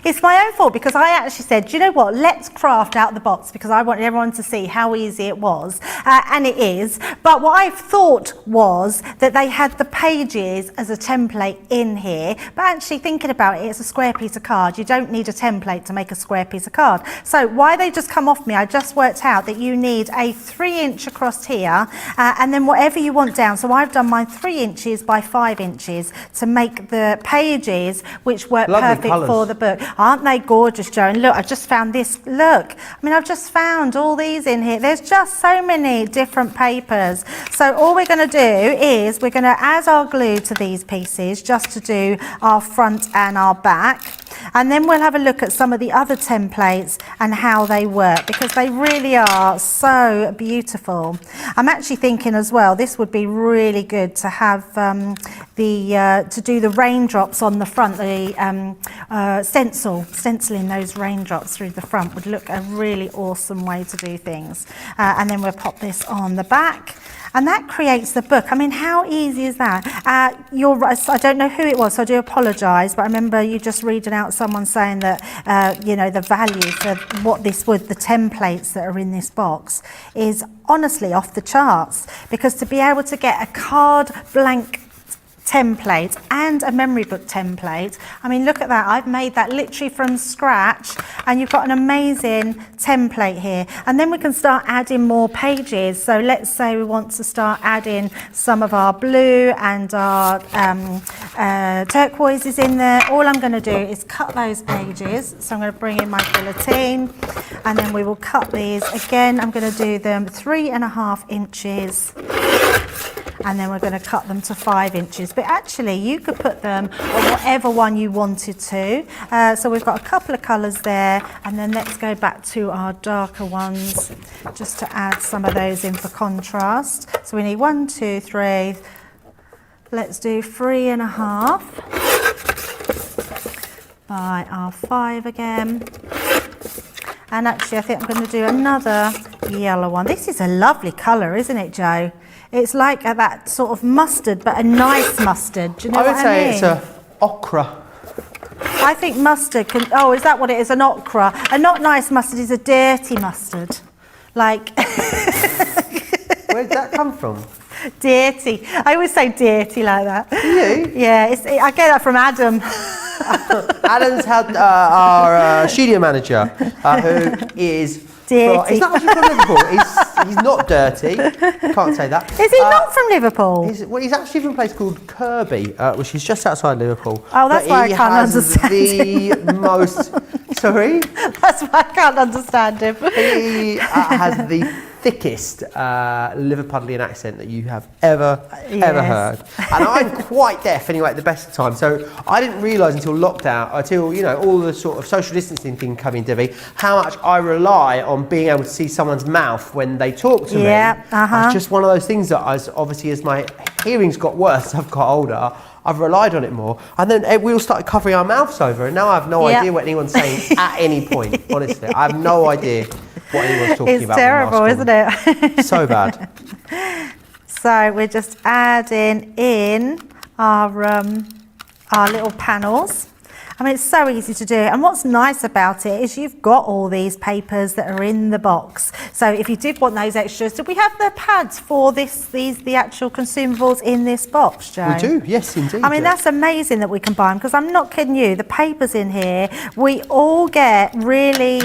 it's my own fault because I actually said, do you know what, let's craft out the box because I wanted everyone to see how easy it was, and it is. But what I thought was that they had the pages as a template in here, but actually thinking about it, it's a square piece of card. You don't need a template to make a square piece of card. So why they just come off me, I just worked out that you need a 3-inch across here, and then whatever you want down. So I've done mine 3 inches by 5 inches to make the pages, which work Lovely perfect colours. for the book. Aren't they gorgeous, Jo? And look, I just found this. Look, I mean, I've just found all these in here. There's just so many different papers. So all we're going to do is we're going to add our glue to these pieces just to do our front and our back. And then we'll have a look at some of the other templates and how they work because they really are so beautiful. I'm actually thinking as well, this would be really good to have to do the raindrops on the front, the stenciling those raindrops through the front would look a really awesome way to do things. And then we'll pop this on the back. And that creates the book. I mean, how easy is that? You're right. I don't know who it was, so I do apologise. But I remember you just reading out someone saying that, you know, the values of what this would, the templates that are in this box, is honestly off the charts. Because to be able to get a card blank template and a memory book template, I mean, look at that. I've made that literally from scratch, and you've got an amazing template here. And then we can start adding more pages. So let's say we want to start adding some of our blue and our turquoises in there. All I'm going to do is cut those pages. So I'm going to bring in my guillotine, and then we will cut these again. I'm going to do them 3.5 inches. And then we're going to cut them to 5 inches. But actually, you could put them on whatever one you wanted to. So we've got a couple of colours there. And then let's go back to our darker ones, just to add some of those in for contrast. So we need 1, 2, 3. Let's do 3.5 by our 5 again. And actually, I think I'm going to do another yellow one. This is a lovely colour, isn't it, Jo? It's like that sort of mustard, but a nice mustard. Do you know what I mean? I would say it's a ochre. I think mustard can... Oh, is that what it is? An ochre. A not nice mustard is a dirty mustard. Like... Where did that come from? Dirty. I always say dirty like that. Do you? Yeah, I get that from Adam. Adam's had our studio manager, who is... Dirty. He's not actually from Liverpool. He's not dirty. Can't say that. Is he not from Liverpool? He's actually from a place called Kirby, which is just outside Liverpool. Oh, that's why I can't understand him. The most... Sorry? That's why I can't understand him. He has the thickest Liverpudlian accent that you have ever heard. And I'm quite deaf anyway at the best of times. So I didn't realise until lockdown, until, you know, all the sort of social distancing thing coming, Debbie, how much I rely on being able to see someone's mouth when they talk to me. It's just one of those things that obviously as my hearing's got worse, I've got older, I've relied on it more. And then we all started covering our mouths over, and now I have no idea what anyone's saying at any point, honestly. I have no idea what anyone's talking about. It's terrible, isn't it? So bad. So we're just adding in our little panels. I mean, it's so easy to do. And what's nice about it is you've got all these papers that are in the box. So if you did want those extras, do we have the pads for the actual consumables in this box, Jo? We do, yes, indeed. I mean, that's amazing that we can buy them, because I'm not kidding you. The papers in here, we all get really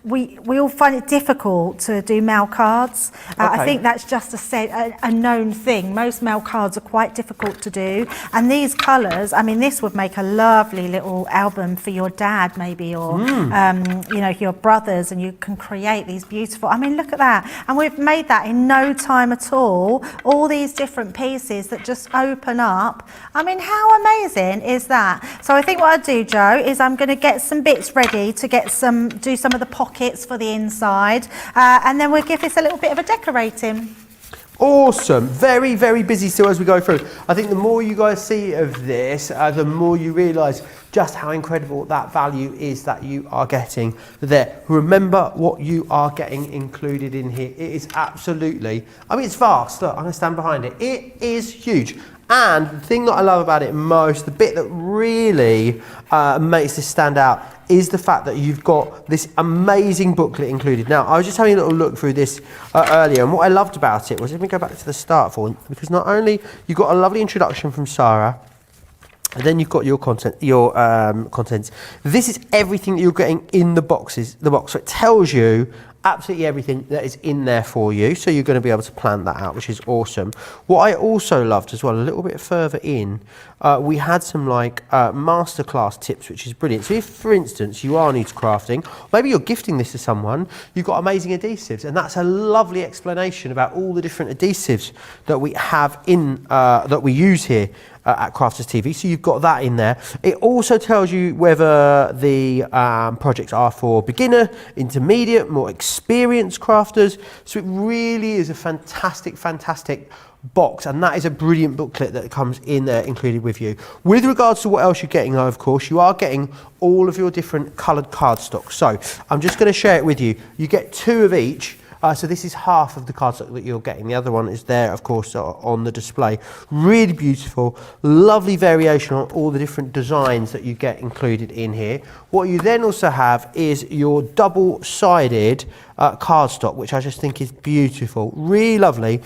we all find it difficult to do mail cards. I think that's just a known thing. Most mail cards are quite difficult to do. And these colours, I mean, this would make a lovely little album for your dad maybe, or you know, your brothers, and you can create these beautiful, I mean, look at that. And we've made that in no time at all these different pieces that just open up. I mean, how amazing is that? So I think what I'll do, Jo, is I'm going to get some bits ready to do some of the pockets for the inside, and then we'll give this a little bit of a decorating. Awesome, very, very busy still as we go through. I think the more you guys see of this, the more you realise just how incredible that value is that you are getting there. Remember what you are getting included in here. It is absolutely, I mean, it's vast. Look, I'm going to stand behind it. It is huge. And the thing that I love about it most, the bit that really makes this stand out, is the fact that you've got this amazing booklet included. Now, I was just having a little look through this earlier, and what I loved about it was, let me go back to the start for, because not only you've got a lovely introduction from Sarah, and then you've got your content, your contents. This is everything that you're getting in the box. So it tells you absolutely everything that is in there for you. So you're going to be able to plan that out, which is awesome. What I also loved as well, a little bit further in, we had some like masterclass tips, which is brilliant. So if, for instance, you are new to crafting, maybe you're gifting this to someone, you've got amazing adhesives, and that's a lovely explanation about all the different adhesives that we have in, that we use here at Crafters TV. So you've got that in there. It also tells you whether the projects are for beginner, intermediate, more experienced crafters. So it really is a fantastic, fantastic box, and that is a brilliant booklet that comes in there included with you. With regards to what else you're getting, though, of course, you are getting all of your different coloured cardstock. So I'm just going to share it with you. You get 2 of each. So this is half of the cardstock that you're getting. The other one is there, of course, on the display. Really beautiful, lovely variation on all the different designs that you get included in here. What you then also have is your double-sided cardstock, which I just think is beautiful. Really lovely.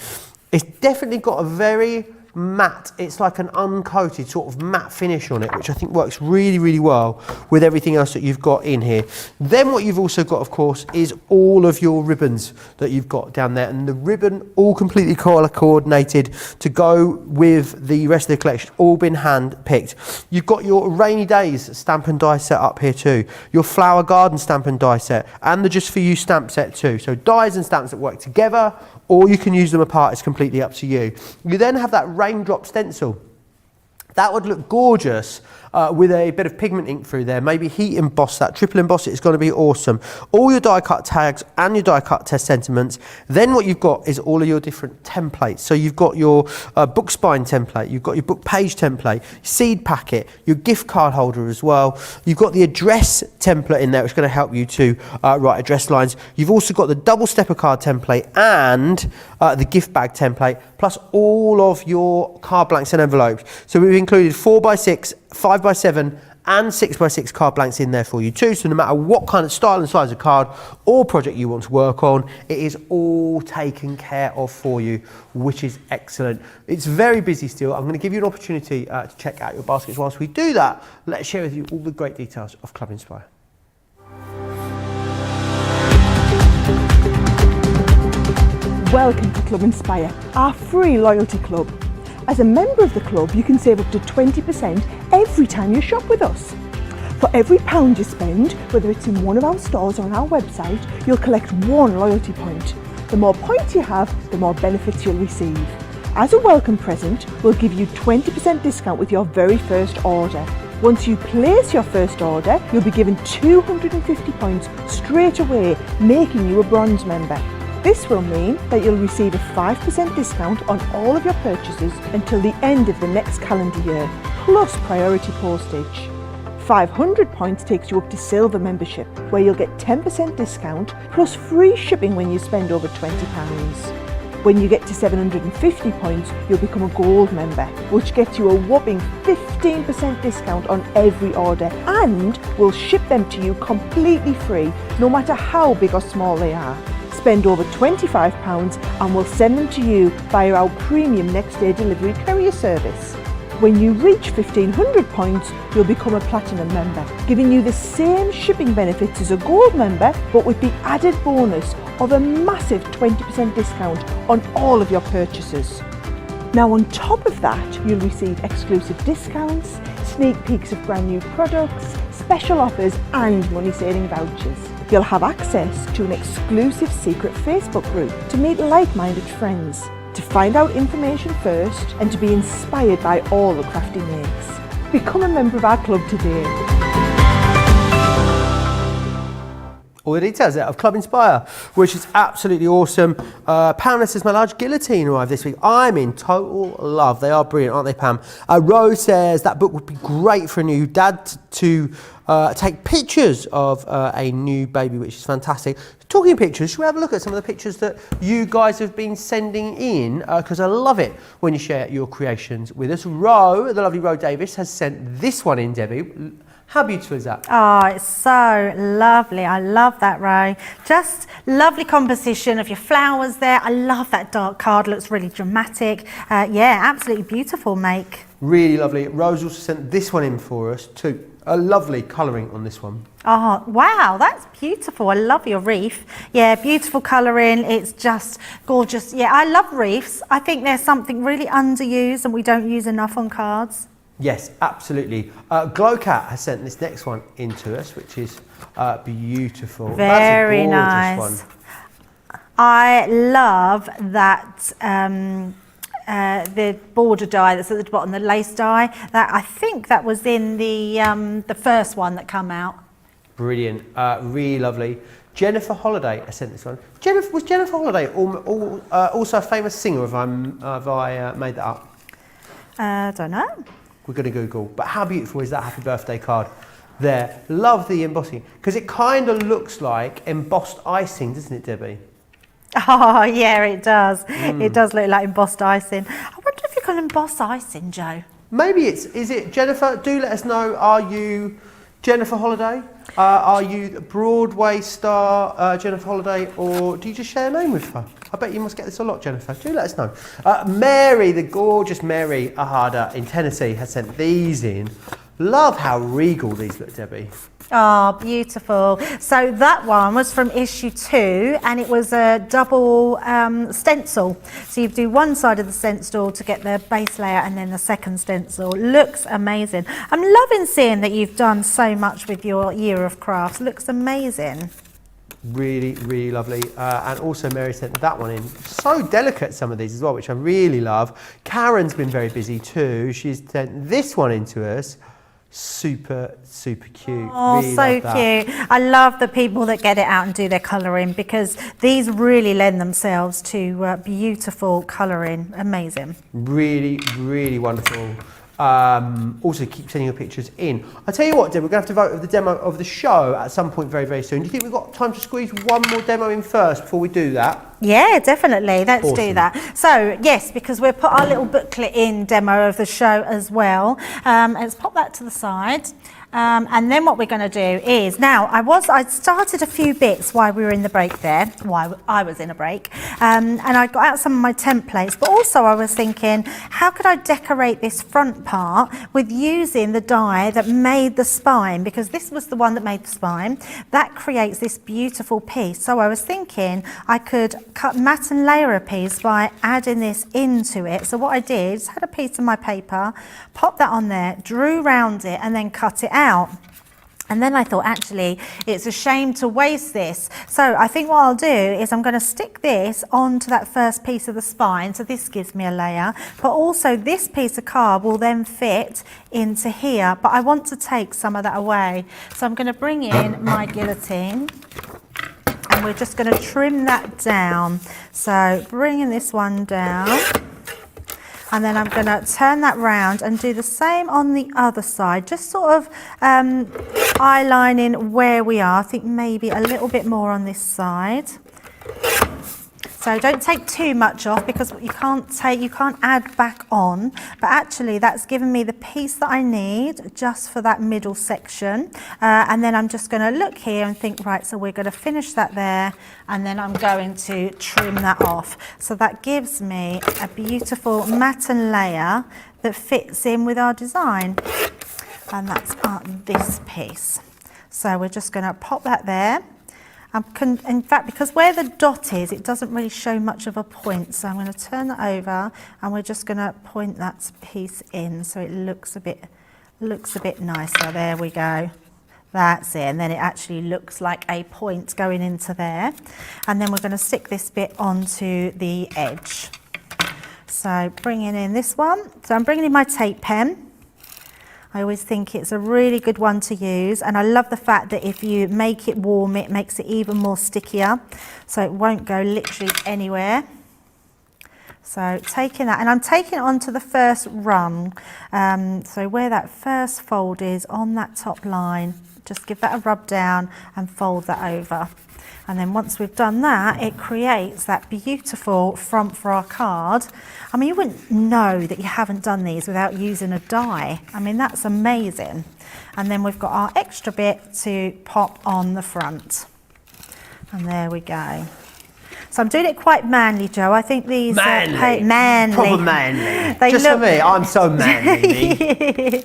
It's definitely got a very matte, it's like an uncoated sort of matte finish on it, which I think works really, really well with everything else that you've got in here. Then what you've also got, of course, is all of your ribbons that you've got down there, and the ribbon all completely colour coordinated to go with the rest of the collection, all been hand picked. You've got your rainy days stamp and die set up here too, your flower garden stamp and die set, and the just for you stamp set too. So dies and stamps that work together, or you can use them apart. It's completely up to you. You then have that raindrop stencil. That would look gorgeous with a bit of pigment ink through there. Maybe heat emboss that, triple emboss it. It's going to be awesome. All your die cut tags and your die cut test sentiments. Then what you've got is all of your different templates. So you've got your book spine template, you've got your book page template, seed packet, your gift card holder as well. You've got the address template in there, which is going to help you to write address lines. You've also got the double stepper card template and the gift bag template, plus all of your card blanks and envelopes. So we've included 4x6, 5x7 and 6x6 card blanks in there for you too. So no matter what kind of style and size of card or project you want to work on, it is all taken care of for you, which is excellent. It's very busy still. I'm going to give you an opportunity to check out your baskets. Whilst we do that, let's share with you all the great details of Club Inspire. Welcome to Club Inspire, our free loyalty club. As a member of the club, you can save up to 20% every time you shop with us. For every £1 you spend, whether it's in one of our stores or on our website, you'll collect 1 loyalty point. The more points you have, the more benefits you'll receive. As a welcome present, we'll give you 20% discount with your very first order. Once you place your first order, you'll be given 250 points straight away, making you a bronze member. This will mean that you'll receive a 5% discount on all of your purchases until the end of the next calendar year, plus priority postage. 500 points takes you up to silver membership, where you'll get 10% discount plus free shipping when you spend over £20. When you get to 750 points, you'll become a gold member, which gets you a whopping 15% discount on every order, and we'll ship them to you completely free, no matter how big or small they are. Spend over £25 and we'll send them to you via our premium next day delivery courier service. When you reach 1500 points, you'll become a platinum member, giving you the same shipping benefits as a gold member, but with the added bonus of a massive 20% discount on all of your purchases. Now on top of that, you'll receive exclusive discounts, sneak peeks of brand new products, special offers and money saving vouchers. You'll have access to an exclusive secret Facebook group to meet like-minded friends, to find out information first and to be inspired by all the crafty makes. Become a member of our club today. all the details there of Club Inspire, which is absolutely awesome. Pamela says, my large guillotine arrived this week. I'm in total love. They are brilliant, aren't they, Pam? Rose says, that book would be great for a new dad to take pictures of a new baby, which is fantastic. Talking of pictures, should we have a look at some of the pictures that you guys have been sending in? Because I love it when you share your creations with us. Ro, the lovely Ro Davis, has sent this one in, Debbie. How beautiful is that? Oh, it's so lovely. I love that, Ro. Just lovely composition of your flowers there. I love that dark card. Looks really dramatic. Yeah, absolutely beautiful make. Really lovely. Rose also sent this one in for us too. A lovely colouring on this one. Oh, wow, that's beautiful. I love your reef. Yeah, beautiful colouring. It's just gorgeous. Yeah, I love reefs. I think there's something really underused and we don't use enough on cards. Yes, absolutely. Glowcat has sent this next one in to us, which is beautiful. Very That's a gorgeous nice. one. I love that the border die that's at the bottom, the lace die. That I think that was in the first one that come out. Brilliant. Really lovely. Jennifer Holliday has sent this one. Was Jennifer Holliday also a famous singer? Have I made that up? Don't know. We're going to Google. But how beautiful is that happy birthday card there? Love the embossing. Because it kind of looks like embossed icing, doesn't it, Debbie? Oh, yeah, it does. It does look like embossed icing. I wonder if you can emboss icing, Joe. Maybe is it Jennifer? Do let us know. Are you Jennifer Holliday? Are you Broadway star Jennifer Holliday? Or do you just share a name with her? I bet you must get this a lot, Jennifer. Do let us know. Mary, the gorgeous Mary Ahada in Tennessee, has sent these in. Love how regal these look, Debbie. Oh, beautiful. So that one was from issue 2 and it was a double stencil. So you do one side of the stencil to get the base layer and then the second stencil. Looks amazing. I'm loving seeing that you've done so much with your year of crafts. Looks amazing. Really, really lovely. And also Mary sent that one in. So delicate, some of these as well, which I really love. Karen's been very busy too. She's sent this one in to us. Super, super cute. Oh, really so cute. I love the people that get it out and do their colouring because these really lend themselves to beautiful colouring. Amazing. Really, really wonderful. Also keep sending your pictures in. I'll tell you what, Deb, we're going to have to vote with the demo of the show at some point very, very soon. Do you think we've got time to squeeze one more demo in first before we do that? Yeah, definitely. Let's Awesome. do that. So, yes, because we'll put our little booklet in demo of the show as well. Let's pop that to the side. And then what we're going to do is, now I started a few bits while we were in the break there, while I was in a break, and I got out some of my templates, but also I was thinking, how could I decorate this front part with using the die that made the spine, because this was the one that made the spine, that creates this beautiful piece. So I was thinking I could cut matte and layer a piece by adding this into it. So what I did is had a piece of my paper, popped that on there, drew round it and then cut it out. And then I thought, actually, it's a shame to waste this. So I think what I'll do is I'm going to stick this onto that first piece of the spine. So this gives me a layer, but also this piece of card will then fit into here. But I want to take some of that away. So I'm going to bring in my guillotine and we're just going to trim that down. So bringing this one down. And then I'm going to turn that round and do the same on the other side, just sort of eyelining where we are. I think maybe a little bit more on this side. So don't take too much off because you can't add back on, but actually that's given me the piece that I need just for that middle section. And then I'm just going to look here and think, right, so we're going to finish that there, and then I'm going to trim that off. So that gives me a beautiful matte and layer that fits in with our design. And that's this piece. So we're just going to pop that there. In fact, because where the dot is, it doesn't really show much of a point. So I'm going to turn that over and we're just going to point that piece in so it looks a bit nicer. There we go. That's it. And then it actually looks like a point going into there. And then we're going to stick this bit onto the edge. So bringing in this one. So I'm bringing in my tape pen. I always think it's a really good one to use, and I love the fact that if you make it warm, it makes it even more stickier, so it won't go literally anywhere. So taking that, and I'm taking it onto the first rung, so where that first fold is on that top line, just give that a rub down and fold that over. And then once we've done that, it creates that beautiful front for our card. I mean, you wouldn't know that you haven't done these without using a die. I mean, that's amazing. And then we've got our extra bit to pop on the front. And there we go. So I'm doing it quite manly, Joe. I think these manly. Proper manly. They Just look... for me, I'm so manly.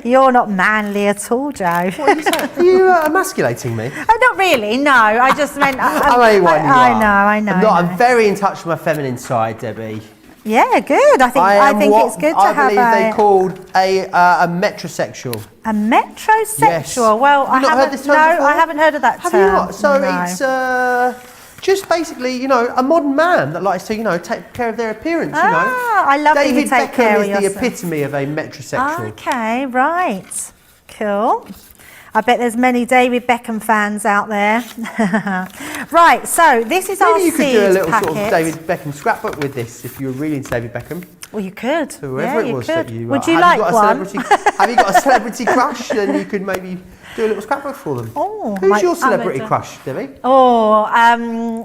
You're not manly at all, Joe. What are you saying? Are you emasculating me? Oh, not really, no. I just meant... I know. I'm very in touch with my feminine side, Debbie. Yeah, good. I think it's good to have they called a metrosexual. A metrosexual? Yes. Well, I haven't heard this term before? I haven't heard of that term. Have you not? So no. It's just basically, you know, a modern man that likes to, you know, take care of their appearance, you know. I love that you take care of yourself. David Beckham is the epitome of a metrosexual. Okay, right. Cool. I bet there's many David Beckham fans out there. Right, so this is our seed packet. Maybe you could do a little sort of David Beckham scrapbook with this if you were really into David Beckham. Well, you could. Whoever it was that you... Would you like one? Have you got a celebrity crush? Then you could maybe do a little scrapbook for them. Oh, who's your celebrity crush, Debbie? Oh, well,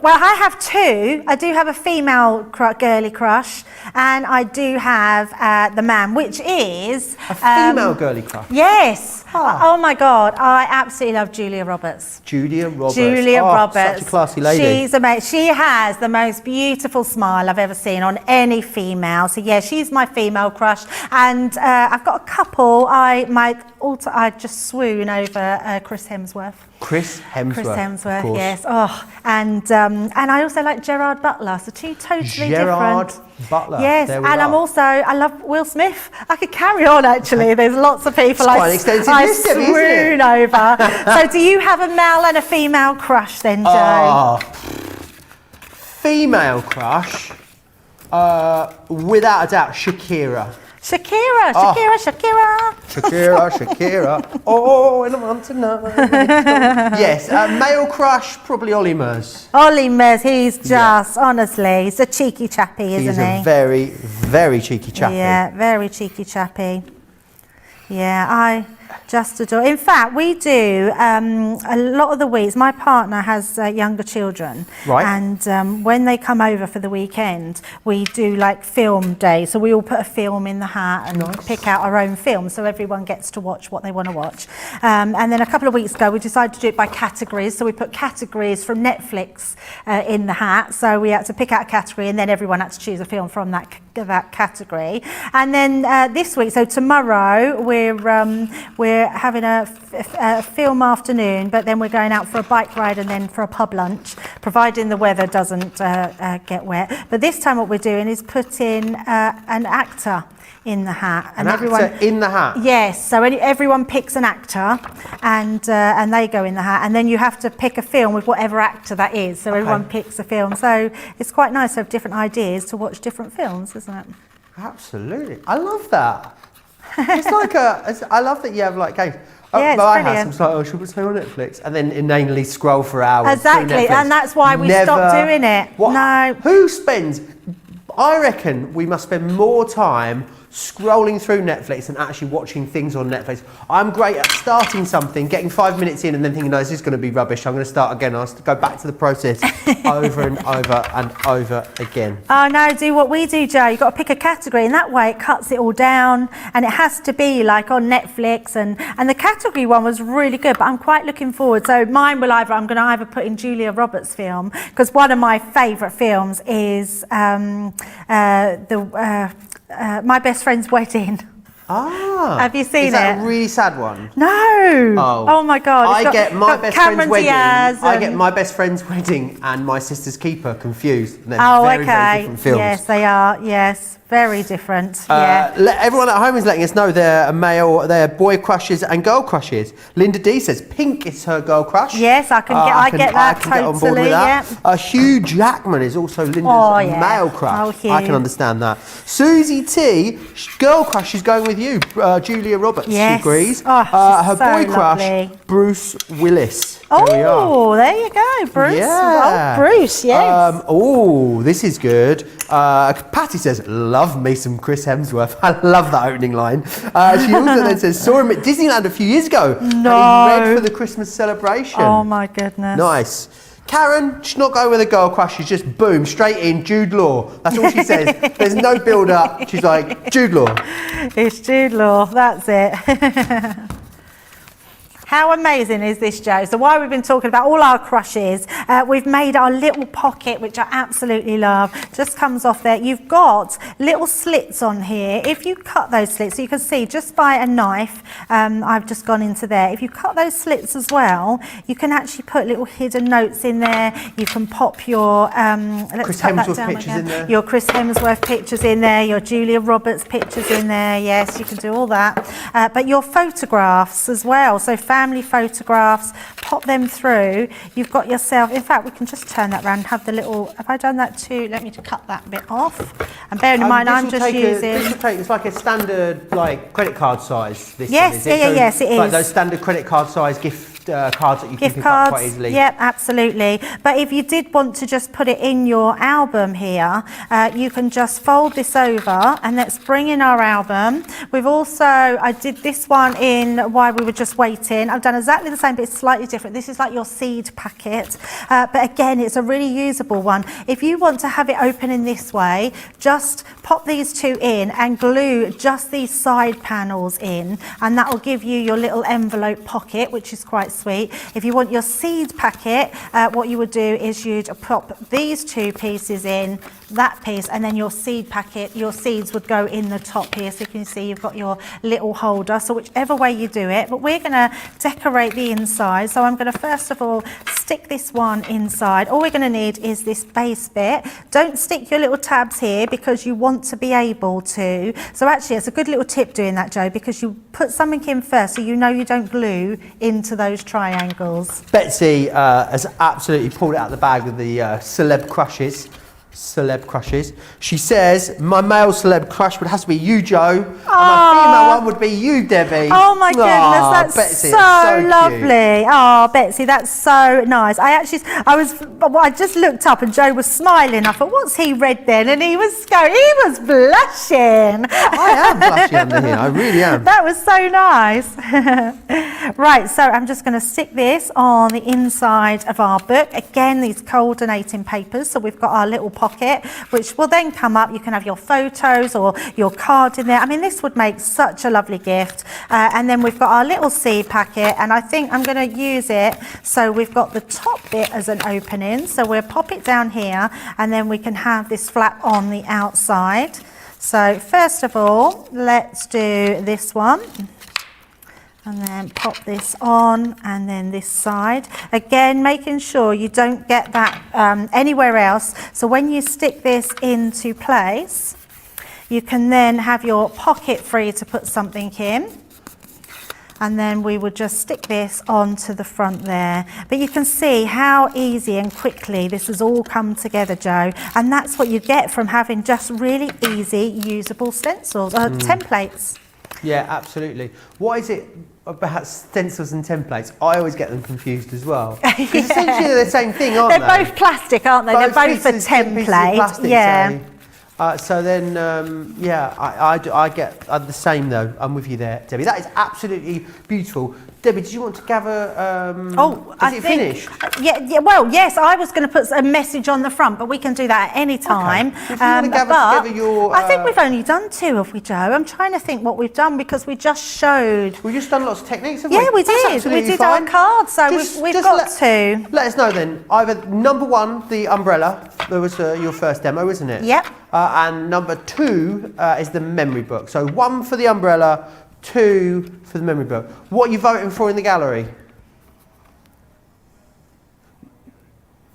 I have two. I do have a female girly crush, and I do have the man, which is... A female girly crush? Yes. Oh my God, I absolutely love Julia Roberts. Julia Roberts. Roberts. Such a classy lady. She's amazing. She has the most beautiful smile I've ever seen on any female. So yeah, she's my female crush. And I've got a couple. I just swoon over Chris Hemsworth. Chris Hemsworth, yes. Oh, and I also like Gerard Butler. So two totally different. Butler. Yes, and I love Will Smith. I could carry on actually. There's lots of people I swoon over. So do you have a male and a female crush then, Joe? Female crush, without a doubt, Shakira. Shakira. Oh, and I'm on tonight. Yes, male crush, probably Ollie Murs. Ollie Murs, he's just, honestly, he's a cheeky chappy, isn't he? He's a very, very cheeky chappy. Yeah, very cheeky chappy. Yeah, I just adore. In fact, we do a lot of the weeks. My partner has younger children, right? And when they come over for the weekend, we do like film day. So we all put a film in the hat and pick out our own film, so everyone gets to watch what they want to watch. And then a couple of weeks ago, we decided to do it by categories. So we put categories from Netflix in the hat. So we had to pick out a category, and then everyone had to choose a film from that category. And then this week, so tomorrow, we're having a film afternoon, but then we're going out for a bike ride and then for a pub lunch, providing the weather doesn't get wet. But this time what we're doing is putting an actor in the hat. And everyone in the hat? Yes, so everyone picks an actor and they go in the hat, and then you have to pick a film with whatever actor that is. So everyone picks a film. So it's quite nice to have different ideas to watch different films, isn't it? Absolutely. I love that. It's like I love that you have like games. Yeah, I have some like, should we stay on Netflix? And then inanely scroll for hours. Exactly, and that's why we stopped doing it. No. Who spends, I reckon we must spend more time scrolling through Netflix and actually watching things on Netflix. I'm great at starting something, getting 5 minutes in and then thinking, no, this is going to be rubbish. I'm going to start again. I'll go back to the process over and over and over again. Oh no, do what we do, Joe. You've got to pick a category, and that way it cuts it all down, and it has to be like on Netflix, and the category one was really good, but I'm quite looking forward. So mine will I'm going to either put in Julia Roberts' film, because one of my favourite films is My Best Friend's Wedding. Ah, have you seen it? Is that a really sad one? No. Oh my God. I get My Best Friend's Wedding. I get My Best Friend's Wedding and My Sister's Keeper confused. And they're very different films. Yes, they are. Yes, Very different, yeah. Everyone at home is letting us know their boy crushes and girl crushes. Linda D says pink is her girl crush. Yes, I get that get on board totally, with that. yeah. Hugh Jackman is also Linda's male crush. Hugh. I can understand that. Susie T, girl crush is going with you. Julia Roberts, she agrees. Oh, her so boy lovely. crush, Bruce Willis. Oh, there you go, Bruce. Yeah. Oh, Bruce, yes. This is good. Patty says, love me some Chris Hemsworth. I love that opening line. She also then says, saw him at Disneyland a few years ago. No. And he read for the Christmas celebration. Oh my goodness. Nice. Karen, she's not going with a girl crush. She's just boom, straight in, Jude Law. That's all she says. There's no build up. She's like, Jude Law. It's Jude Law, that's it. How amazing is this, Jo? So while we've been talking about all our crushes, we've made our little pocket, which I absolutely love. Just comes off there. You've got little slits on here. If you cut those slits, so you can see just by a knife, I've just gone into there. If you cut those slits as well, you can actually put little hidden notes in there. You can pop your, Chris Hemsworth pictures in there. Your Chris Hemsworth pictures in there, your Julia Roberts pictures in there. Yes, you can do all that. But your photographs as well. So family photographs, pop them through. You've got yourself, in fact, we can just turn that around and have the little, have I done that too? Let me just cut that bit off. And bearing in mind, I'm just using... It's like a standard credit card size. Yes, yes, it is. Like those standard credit card size gift cards that you can pick up quite easily. Yep, absolutely. But if you did want to just put it in your album here, you can just fold this over and let's bring in our album. We've also, I did this one in while we were just waiting. I've done exactly the same, but it's slightly different. This is like your seed packet. But again, it's a really usable one. If you want to have it open in this way, just pop these two in and glue just these side panels in, and that will give you your little envelope pocket, which is quite sweet. If you want your seed packet, what you would do is you'd pop these two pieces in, that piece, and then your seed packet, your seeds would go in the top here. So you can see you've got your little holder. So whichever way you do it, but we're going to decorate the inside. So I'm going to first of all stick this one inside. All we're going to need is this base bit. Don't stick your little tabs here because you want to be able to. So actually it's a good little tip doing that, Jo, because you put something in first so you know you don't glue into those triangles. Betsy has absolutely pulled it out of the bag with the celeb crushes. She says, my male celeb crush would have to be you, Jo. And my female one would be you, Debbie. Oh my goodness, that's Betsy, so lovely. Oh, Betsy, that's so nice. I just looked up and Jo was smiling. I thought, what's he read then? And he was blushing. I am blushing under here, I really am. That was so nice. Right, so I'm just going to stick this on the inside of our book. Again, these coordinating papers. So we've got our little pocket, which will then come up. You can have your photos or your card in there. I mean, this would make such a lovely gift. And then we've got our little seed packet, and I think I'm going to use it. So we've got the top bit as an opening. So we'll pop it down here, and then we can have this flap on the outside. So first of all, let's do this one. And then pop this on, and then this side. Again, making sure you don't get that anywhere else. So when you stick this into place, you can then have your pocket free to put something in. And then we would just stick this onto the front there. But you can see how easy and quickly this has all come together, Jo. And that's what you get from having just really easy, usable stencils, templates. Yeah, absolutely. What is it about stencils and templates? I always get them confused as well. Because essentially they're the same thing, aren't they? They're both plastic, aren't they? They're both a template. Plastic, yeah. So then, I get the same though. I'm with you there, Debbie. That is absolutely beautiful. Debbie, did you want to gather? Is it finished? Yeah. Well, yes. I was going to put a message on the front, but we can do that at any time. Okay. If you want to gather together your, I think we've only done 2, have we, Jo? I'm trying to think what we've done because we just showed. We've just done lots of techniques, haven't we? Yeah, we did. We did our cards, so we've got 2. Let us know then. Either number 1, the umbrella. That was your first demo, isn't it? Yep. And number 2 is the memory book. So 1 for the umbrella, 2 for the memory book. What are you voting for in the gallery?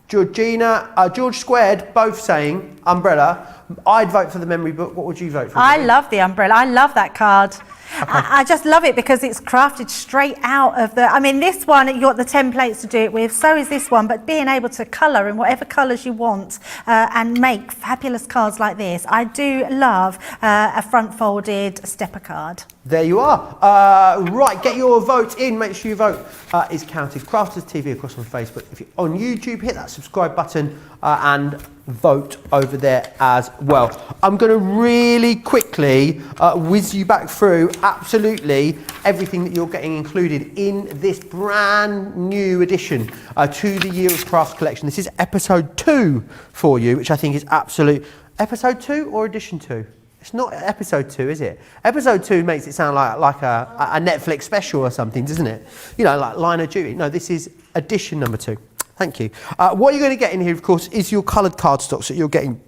George Squared, both saying umbrella. I'd vote for the memory book. What would you vote for? I love the umbrella. I love that card. Okay. I just love it because it's crafted straight out of the, I mean, this one, you've got the templates to do it with, so is this one, but being able to colour in whatever colours you want and make fabulous cards like this. I do love a front-folded stepper card. There you are. Right, get your vote in. Make sure your vote is counted. Crafters TV across on Facebook. If you're on YouTube, hit that subscribe button and vote over there as well. I'm going to really quickly whiz you back through absolutely everything that you're getting included in this brand new addition to the Year of Crafts collection. This is episode 2 for you, which I think is absolute. Episode 2 or edition 2? It's not episode 2, is it? Episode 2 makes it sound like a Netflix special or something, doesn't it? You know, like Line of Duty. No, this is edition number 2. Thank you. What you're going to get in here, of course, is your coloured cardstocks that you're getting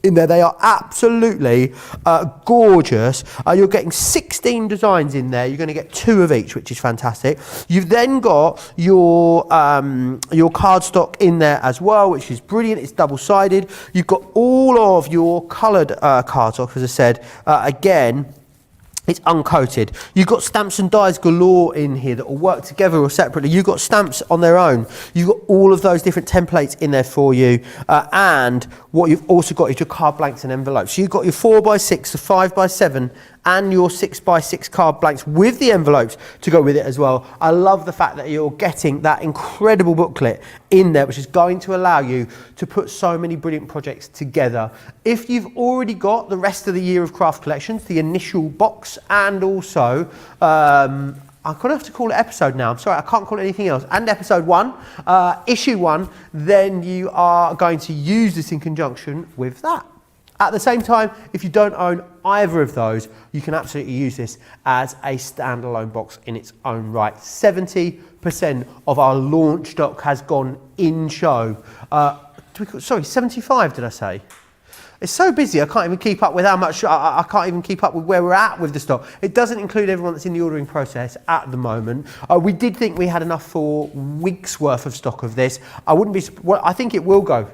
in there. They are absolutely gorgeous. You're getting 16 designs in there. You're going to get 2 of each, which is fantastic. You've then got your cardstock in there as well, which is brilliant. It's double-sided. You've got all of your coloured cardstock, as I said. Again, it's uncoated. You've got stamps and dies galore in here that will work together or separately. You've got stamps on their own. You've got all of those different templates in there for you. And what you've also got is your card blanks and envelopes. So you've got your 4x6, the 5x7, and your 6x6 card blanks with the envelopes to go with it as well. I love the fact that you're getting that incredible booklet in there, which is going to allow you to put so many brilliant projects together. If you've already got the rest of the Year of Craft collections, the initial box, and also I'm going to have to call it episode now. I'm sorry, I can't call it anything else. And episode 1, issue 1, then you are going to use this in conjunction with that. At the same time, if you don't own either of those, you can absolutely use this as a standalone box in its own right. 70% of our launch stock has gone in show. Sorry, 75 did I say? It's so busy, I can't even keep up with how much, I can't even keep up with where we're at with the stock. It doesn't include everyone that's in the ordering process at the moment. We did think we had enough for weeks worth of stock of this. I wouldn't be, well, I think it will go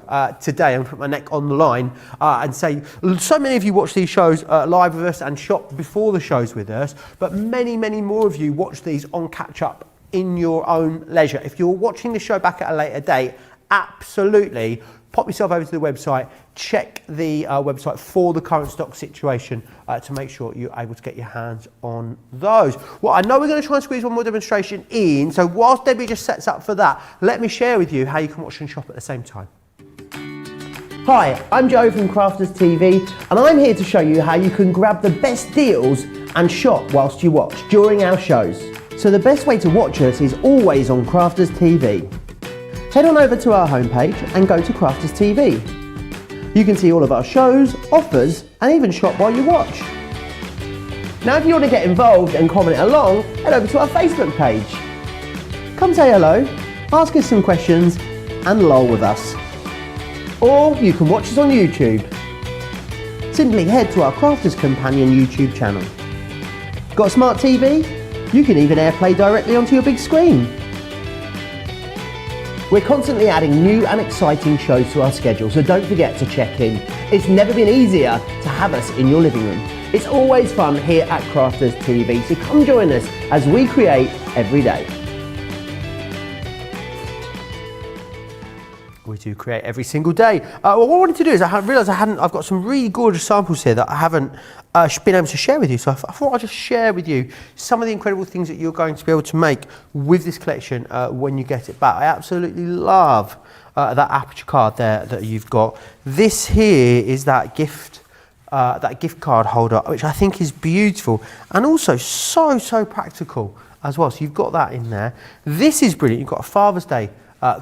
today. I'm going to put my neck on the line and say, so many of you watch these shows live with us and shop before the shows with us, but many, many more of you watch these on catch up in your own leisure. If you're watching the show back at a later date, absolutely pop yourself over to the website, check the website for the current stock situation to make sure you're able to get your hands on those. Well, I know we're going to try and squeeze one more demonstration in, so whilst Debbie just sets up for that, let me share with you how you can watch and shop at the same time. Hi, I'm Joe from Crafters TV, and I'm here to show you how you can grab the best deals and shop whilst you watch during our shows. So the best way to watch us is always on Crafters TV. Head on over to our homepage and go to Crafters TV. You can see all of our shows, offers, and even shop while you watch. Now if you want to get involved and comment along, head over to our Facebook page. Come say hello, ask us some questions, and lol with us. Or you can watch us on YouTube. Simply head to our Crafters Companion YouTube channel. Got a smart TV? You can even AirPlay directly onto your big screen. We're constantly adding new and exciting shows to our schedule, so don't forget to check in. It's never been easier to have us in your living room. It's always fun here at Crafters TV, so come join us as we create every day. We do create every single day. What I wanted to do is I realised I've got some really gorgeous samples here that I haven't been able to share with you. So I thought I'd just share with you some of the incredible things that you're going to be able to make with this collection when you get it back. I absolutely love that aperture card there that you've got. This here is that gift card holder, which I think is beautiful and also so practical as well. So you've got that in there. This is brilliant. You've got a Father's Day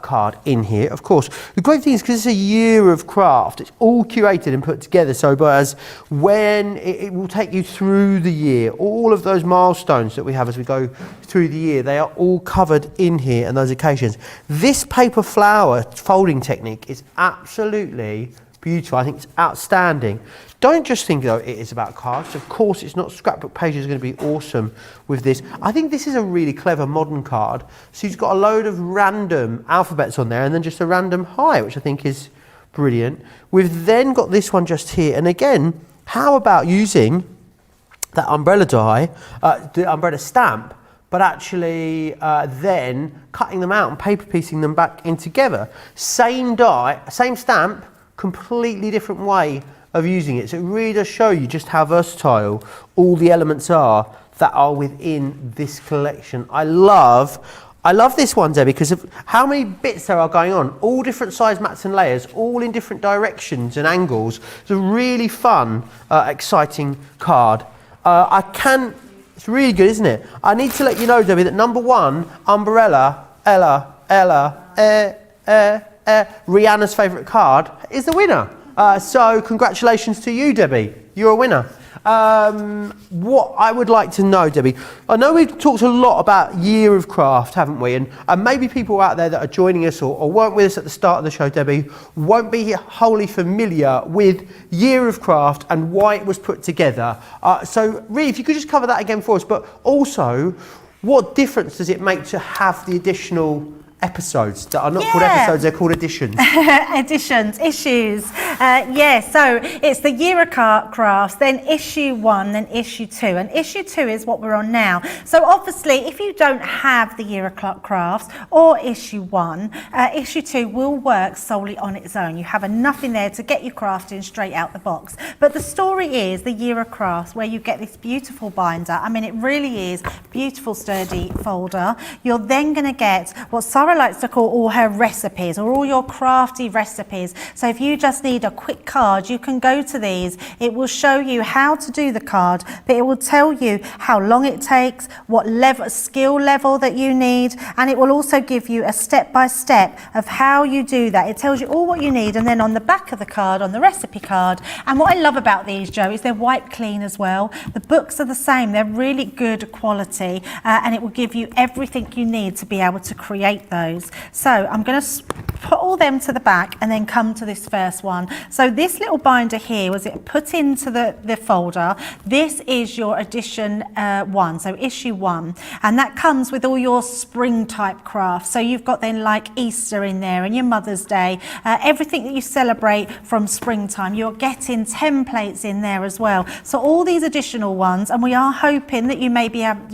card in here. Of course, the great thing is because it's a year of craft, it's all curated and put together, so as when it will take you through the year, all of those milestones that we have as we go through the year, they are all covered in here and those occasions. This paper flower folding technique is absolutely beautiful. I think it's outstanding. Don't just think though it is about cards. Of course it's not. Scrapbook pages are going to be awesome with this. I think this is a really clever modern card. So you've got a load of random alphabets on there and then just a random high, which I think is brilliant. We've then got this one just here. And again, how about using that umbrella die, the umbrella stamp, but actually then cutting them out and paper piecing them back in together. Same die, same stamp, completely different way of using it. So it really does show you just how versatile all the elements are that are within this collection. I love this one, Debbie, because of how many bits there are going on. All different size mats and layers, all in different directions and angles. It's a really fun, exciting card. It's really good, isn't it? I need to let you know, Debbie, that number 1, Umbrella, Rihanna's favourite card, is the winner. So congratulations to you, Debbie. You're a winner. What I would like to know, Debbie, I know we've talked a lot about Year of Craft, haven't we? And maybe people out there that are joining us or weren't with us at the start of the show, Debbie, won't be wholly familiar with Year of Craft and why it was put together. So really, if you could just cover that again for us, but also, what difference does it make to have the additional episodes that are not called episodes, they're called editions? Editions, issues. So it's the Year of Crafts, then issue 1, then issue 2. And issue 2 is what we're on now. So obviously, if you don't have the Year of Crafts or issue 1, issue 2 will work solely on its own. You have enough in there to get your crafting straight out the box. But the story is the Year of Crafts, where you get this beautiful binder. I mean, it really is beautiful, sturdy folder. You're then going to get what Sarah likes to call all her recipes, or all your crafty recipes. So if you just need a quick card, you can go to these. It will show you how to do the card, but it will tell you how long it takes, what level, skill level that you need, and it will also give you a step-by-step of how you do that. It tells you all what you need, and then on the back of the card, on the recipe card. And what I love about these, Joe, is they're wipe clean as well. The books are the same. They're really good quality, and it will give you everything you need to be able to create those. So I'm going to put all them to the back and then come to this first one. So this little binder here was it put into the folder. This is your edition 1, so issue 1, and that comes with all your spring type crafts. So you've got then like Easter in there and your Mother's Day, everything that you celebrate from springtime. You're getting templates in there as well. So all these additional ones, and we are hoping that you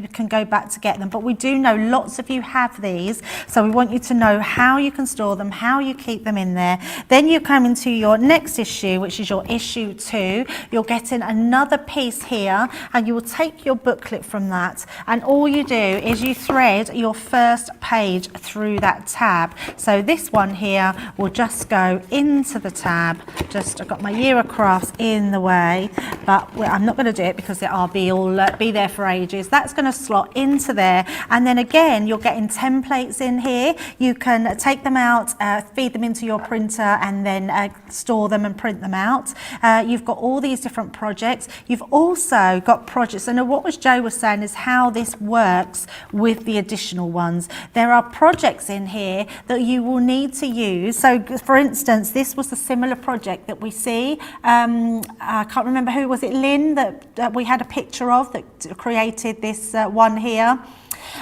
can go back to get them, but we do know lots of you have these, so we want you to know how you can store them, how you keep them in there. Then you come into your next issue, which is your issue 2. You're getting another piece here, and you will take your booklet from that, and all you do is you thread your first page through that tab. So this one here will just go into the tab. I've got my Year of Crafts in the way, but I'm not going to do it because it'll be there for ages. That's going to slot into there, and then again you're getting templates in here. You can take them out, feed them into your printer, and then store them and print them out. You've got all these different projects. You've also got projects, and what Joe was saying is how this works with the additional ones. There are projects in here that you will need to use. So for instance, this was a similar project that we see. I can't remember who was it, Lynn, that we had a picture of that created this one here.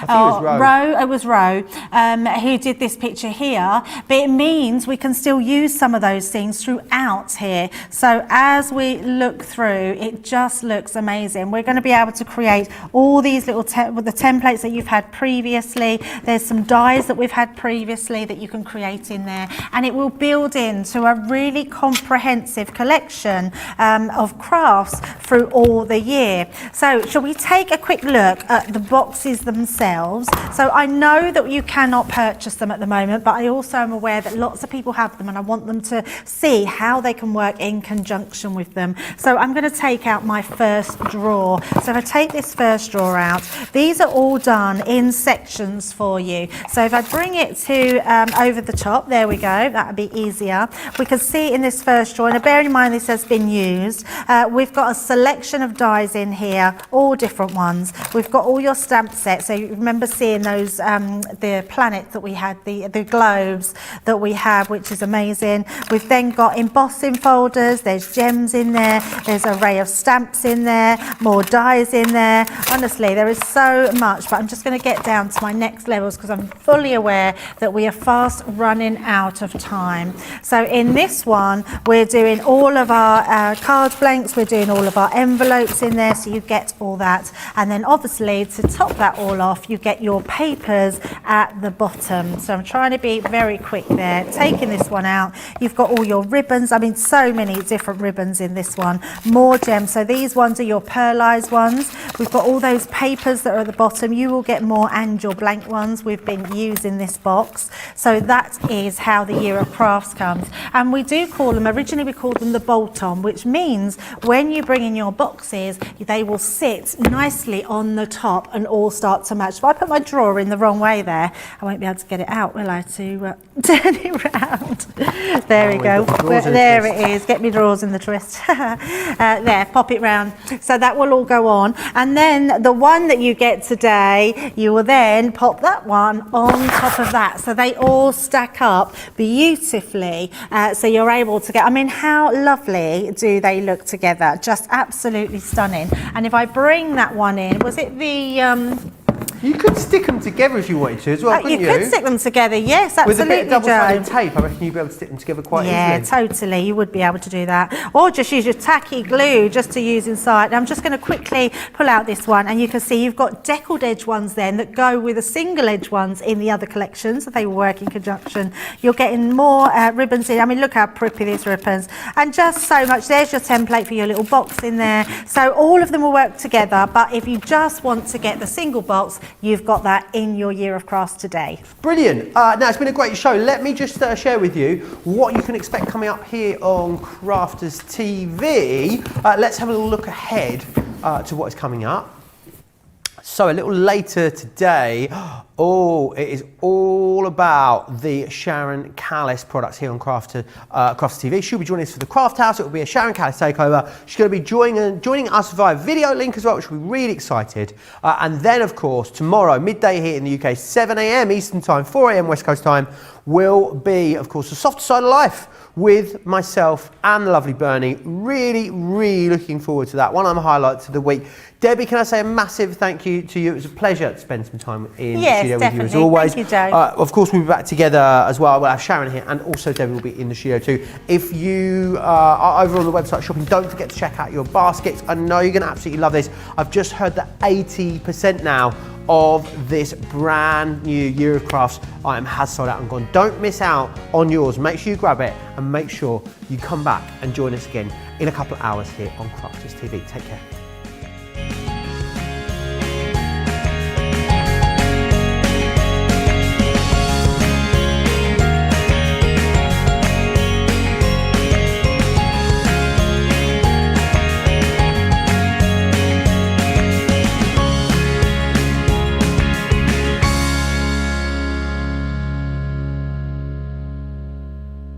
I think it was Ro. Who did this picture here, but it means we can still use some of those things throughout here. So as we look through, it just looks amazing. We're going to be able to create all these little with the templates that you've had previously. There's some dies that we've had previously that you can create in there, and it will build into a really comprehensive collection of crafts through all the year. So shall we take a quick look at the boxes themselves? So I know that you cannot purchase them at the moment, but I also am aware that lots of people have them, and I want them to see how they can work in conjunction with them. So I'm going to take out my first drawer. So if I take this first drawer out, these are all done in sections for you. So if I bring it to over the top, there we go, that would be easier. We can see in this first drawer, and bearing in mind this has been used, we've got a selection of dies in here, all different ones. We've got all your stamp sets, so you remember seeing those, the planets that we had, the globes that we have, which is amazing. We've then got embossing folders, there's gems in there, there's an array of stamps in there, more dies in there. Honestly, there is so much, but I'm just going to get down to my next levels because I'm fully aware that we are fast running out of time. So in this one, we're doing all of our card blanks, we're doing all of our envelopes in there, so you get all that. And then obviously to top that all off, you get your papers at the bottom. So I'm trying to be very quick there, taking this one out. You've got all your ribbons, I mean so many different ribbons in this one, more gems. So these ones are your pearlized ones. We've got all those papers that are at the bottom. You will get more and your blank ones we've been using this box. So that is how the Year of Crafts comes. And we do call them, originally we called them the bolt-on, which means when you bring in your boxes, they will sit nicely on the top and all start to match. If I put my drawer in the wrong way there, I won't be able to get it out, will I, to turn it round. There we go. There it is. Get me drawers in the twist. There, pop it round. So that will all go on. And then the one that you get today, you will then pop that one on top of that. So they all stack up beautifully. So you're able to get, I mean, how lovely do they look together? Just absolutely stunning. And if I bring that one in, was it the... You could stick them together if you wanted to as well, couldn't you? You could stick them together, yes, absolutely, with a bit of double-sided Joe. tape, I reckon you'd be able to stick them together quite easily. Yeah, totally, you would be able to do that. Or just use your tacky glue just to use inside. I'm just going to quickly pull out this one, and you can see you've got deckled edge ones then that go with the single edge ones in the other collections, so they work in conjunction. You're getting more ribbons in. I mean, look how pretty these ribbons. And just so much. There's your template for your little box in there. So all of them will work together, but if you just want to get the single box, you've got that in your Year of Crafts today. Brilliant. Now, it's been a great show. Let me just share with you what you can expect coming up here on Crafters TV. Let's have a little look ahead to what is coming up. So a little later today, it is all about the Sharon Callis products here on Crafters TV. She'll be joining us for the Craft House. It will be a Sharon Callis takeover. She's going to be joining us via video link as well, which will be really excited. And then, of course, tomorrow, midday here in the UK, 7 a.m. Eastern Time, 4 a.m. West Coast Time, will be, of course, the Softer Side of Life with myself and the lovely Bernie. Really, really looking forward to that. One of the highlights of the week. Debbie, can I say a massive thank you to you? It was a pleasure to spend some time in the studio with you as always. Thank you, Joe. Of course, we'll be back together as well. We'll have Sharon here, and also Debbie will be in the studio too. If you are over on the website shopping, don't forget to check out your baskets. I know you're going to absolutely love this. I've just heard that 80% now of this brand new Year of Crafts item has sold out and gone. Don't miss out on yours. Make sure you grab it and make sure you come back and join us again in a couple of hours here on Crafters TV. Take care.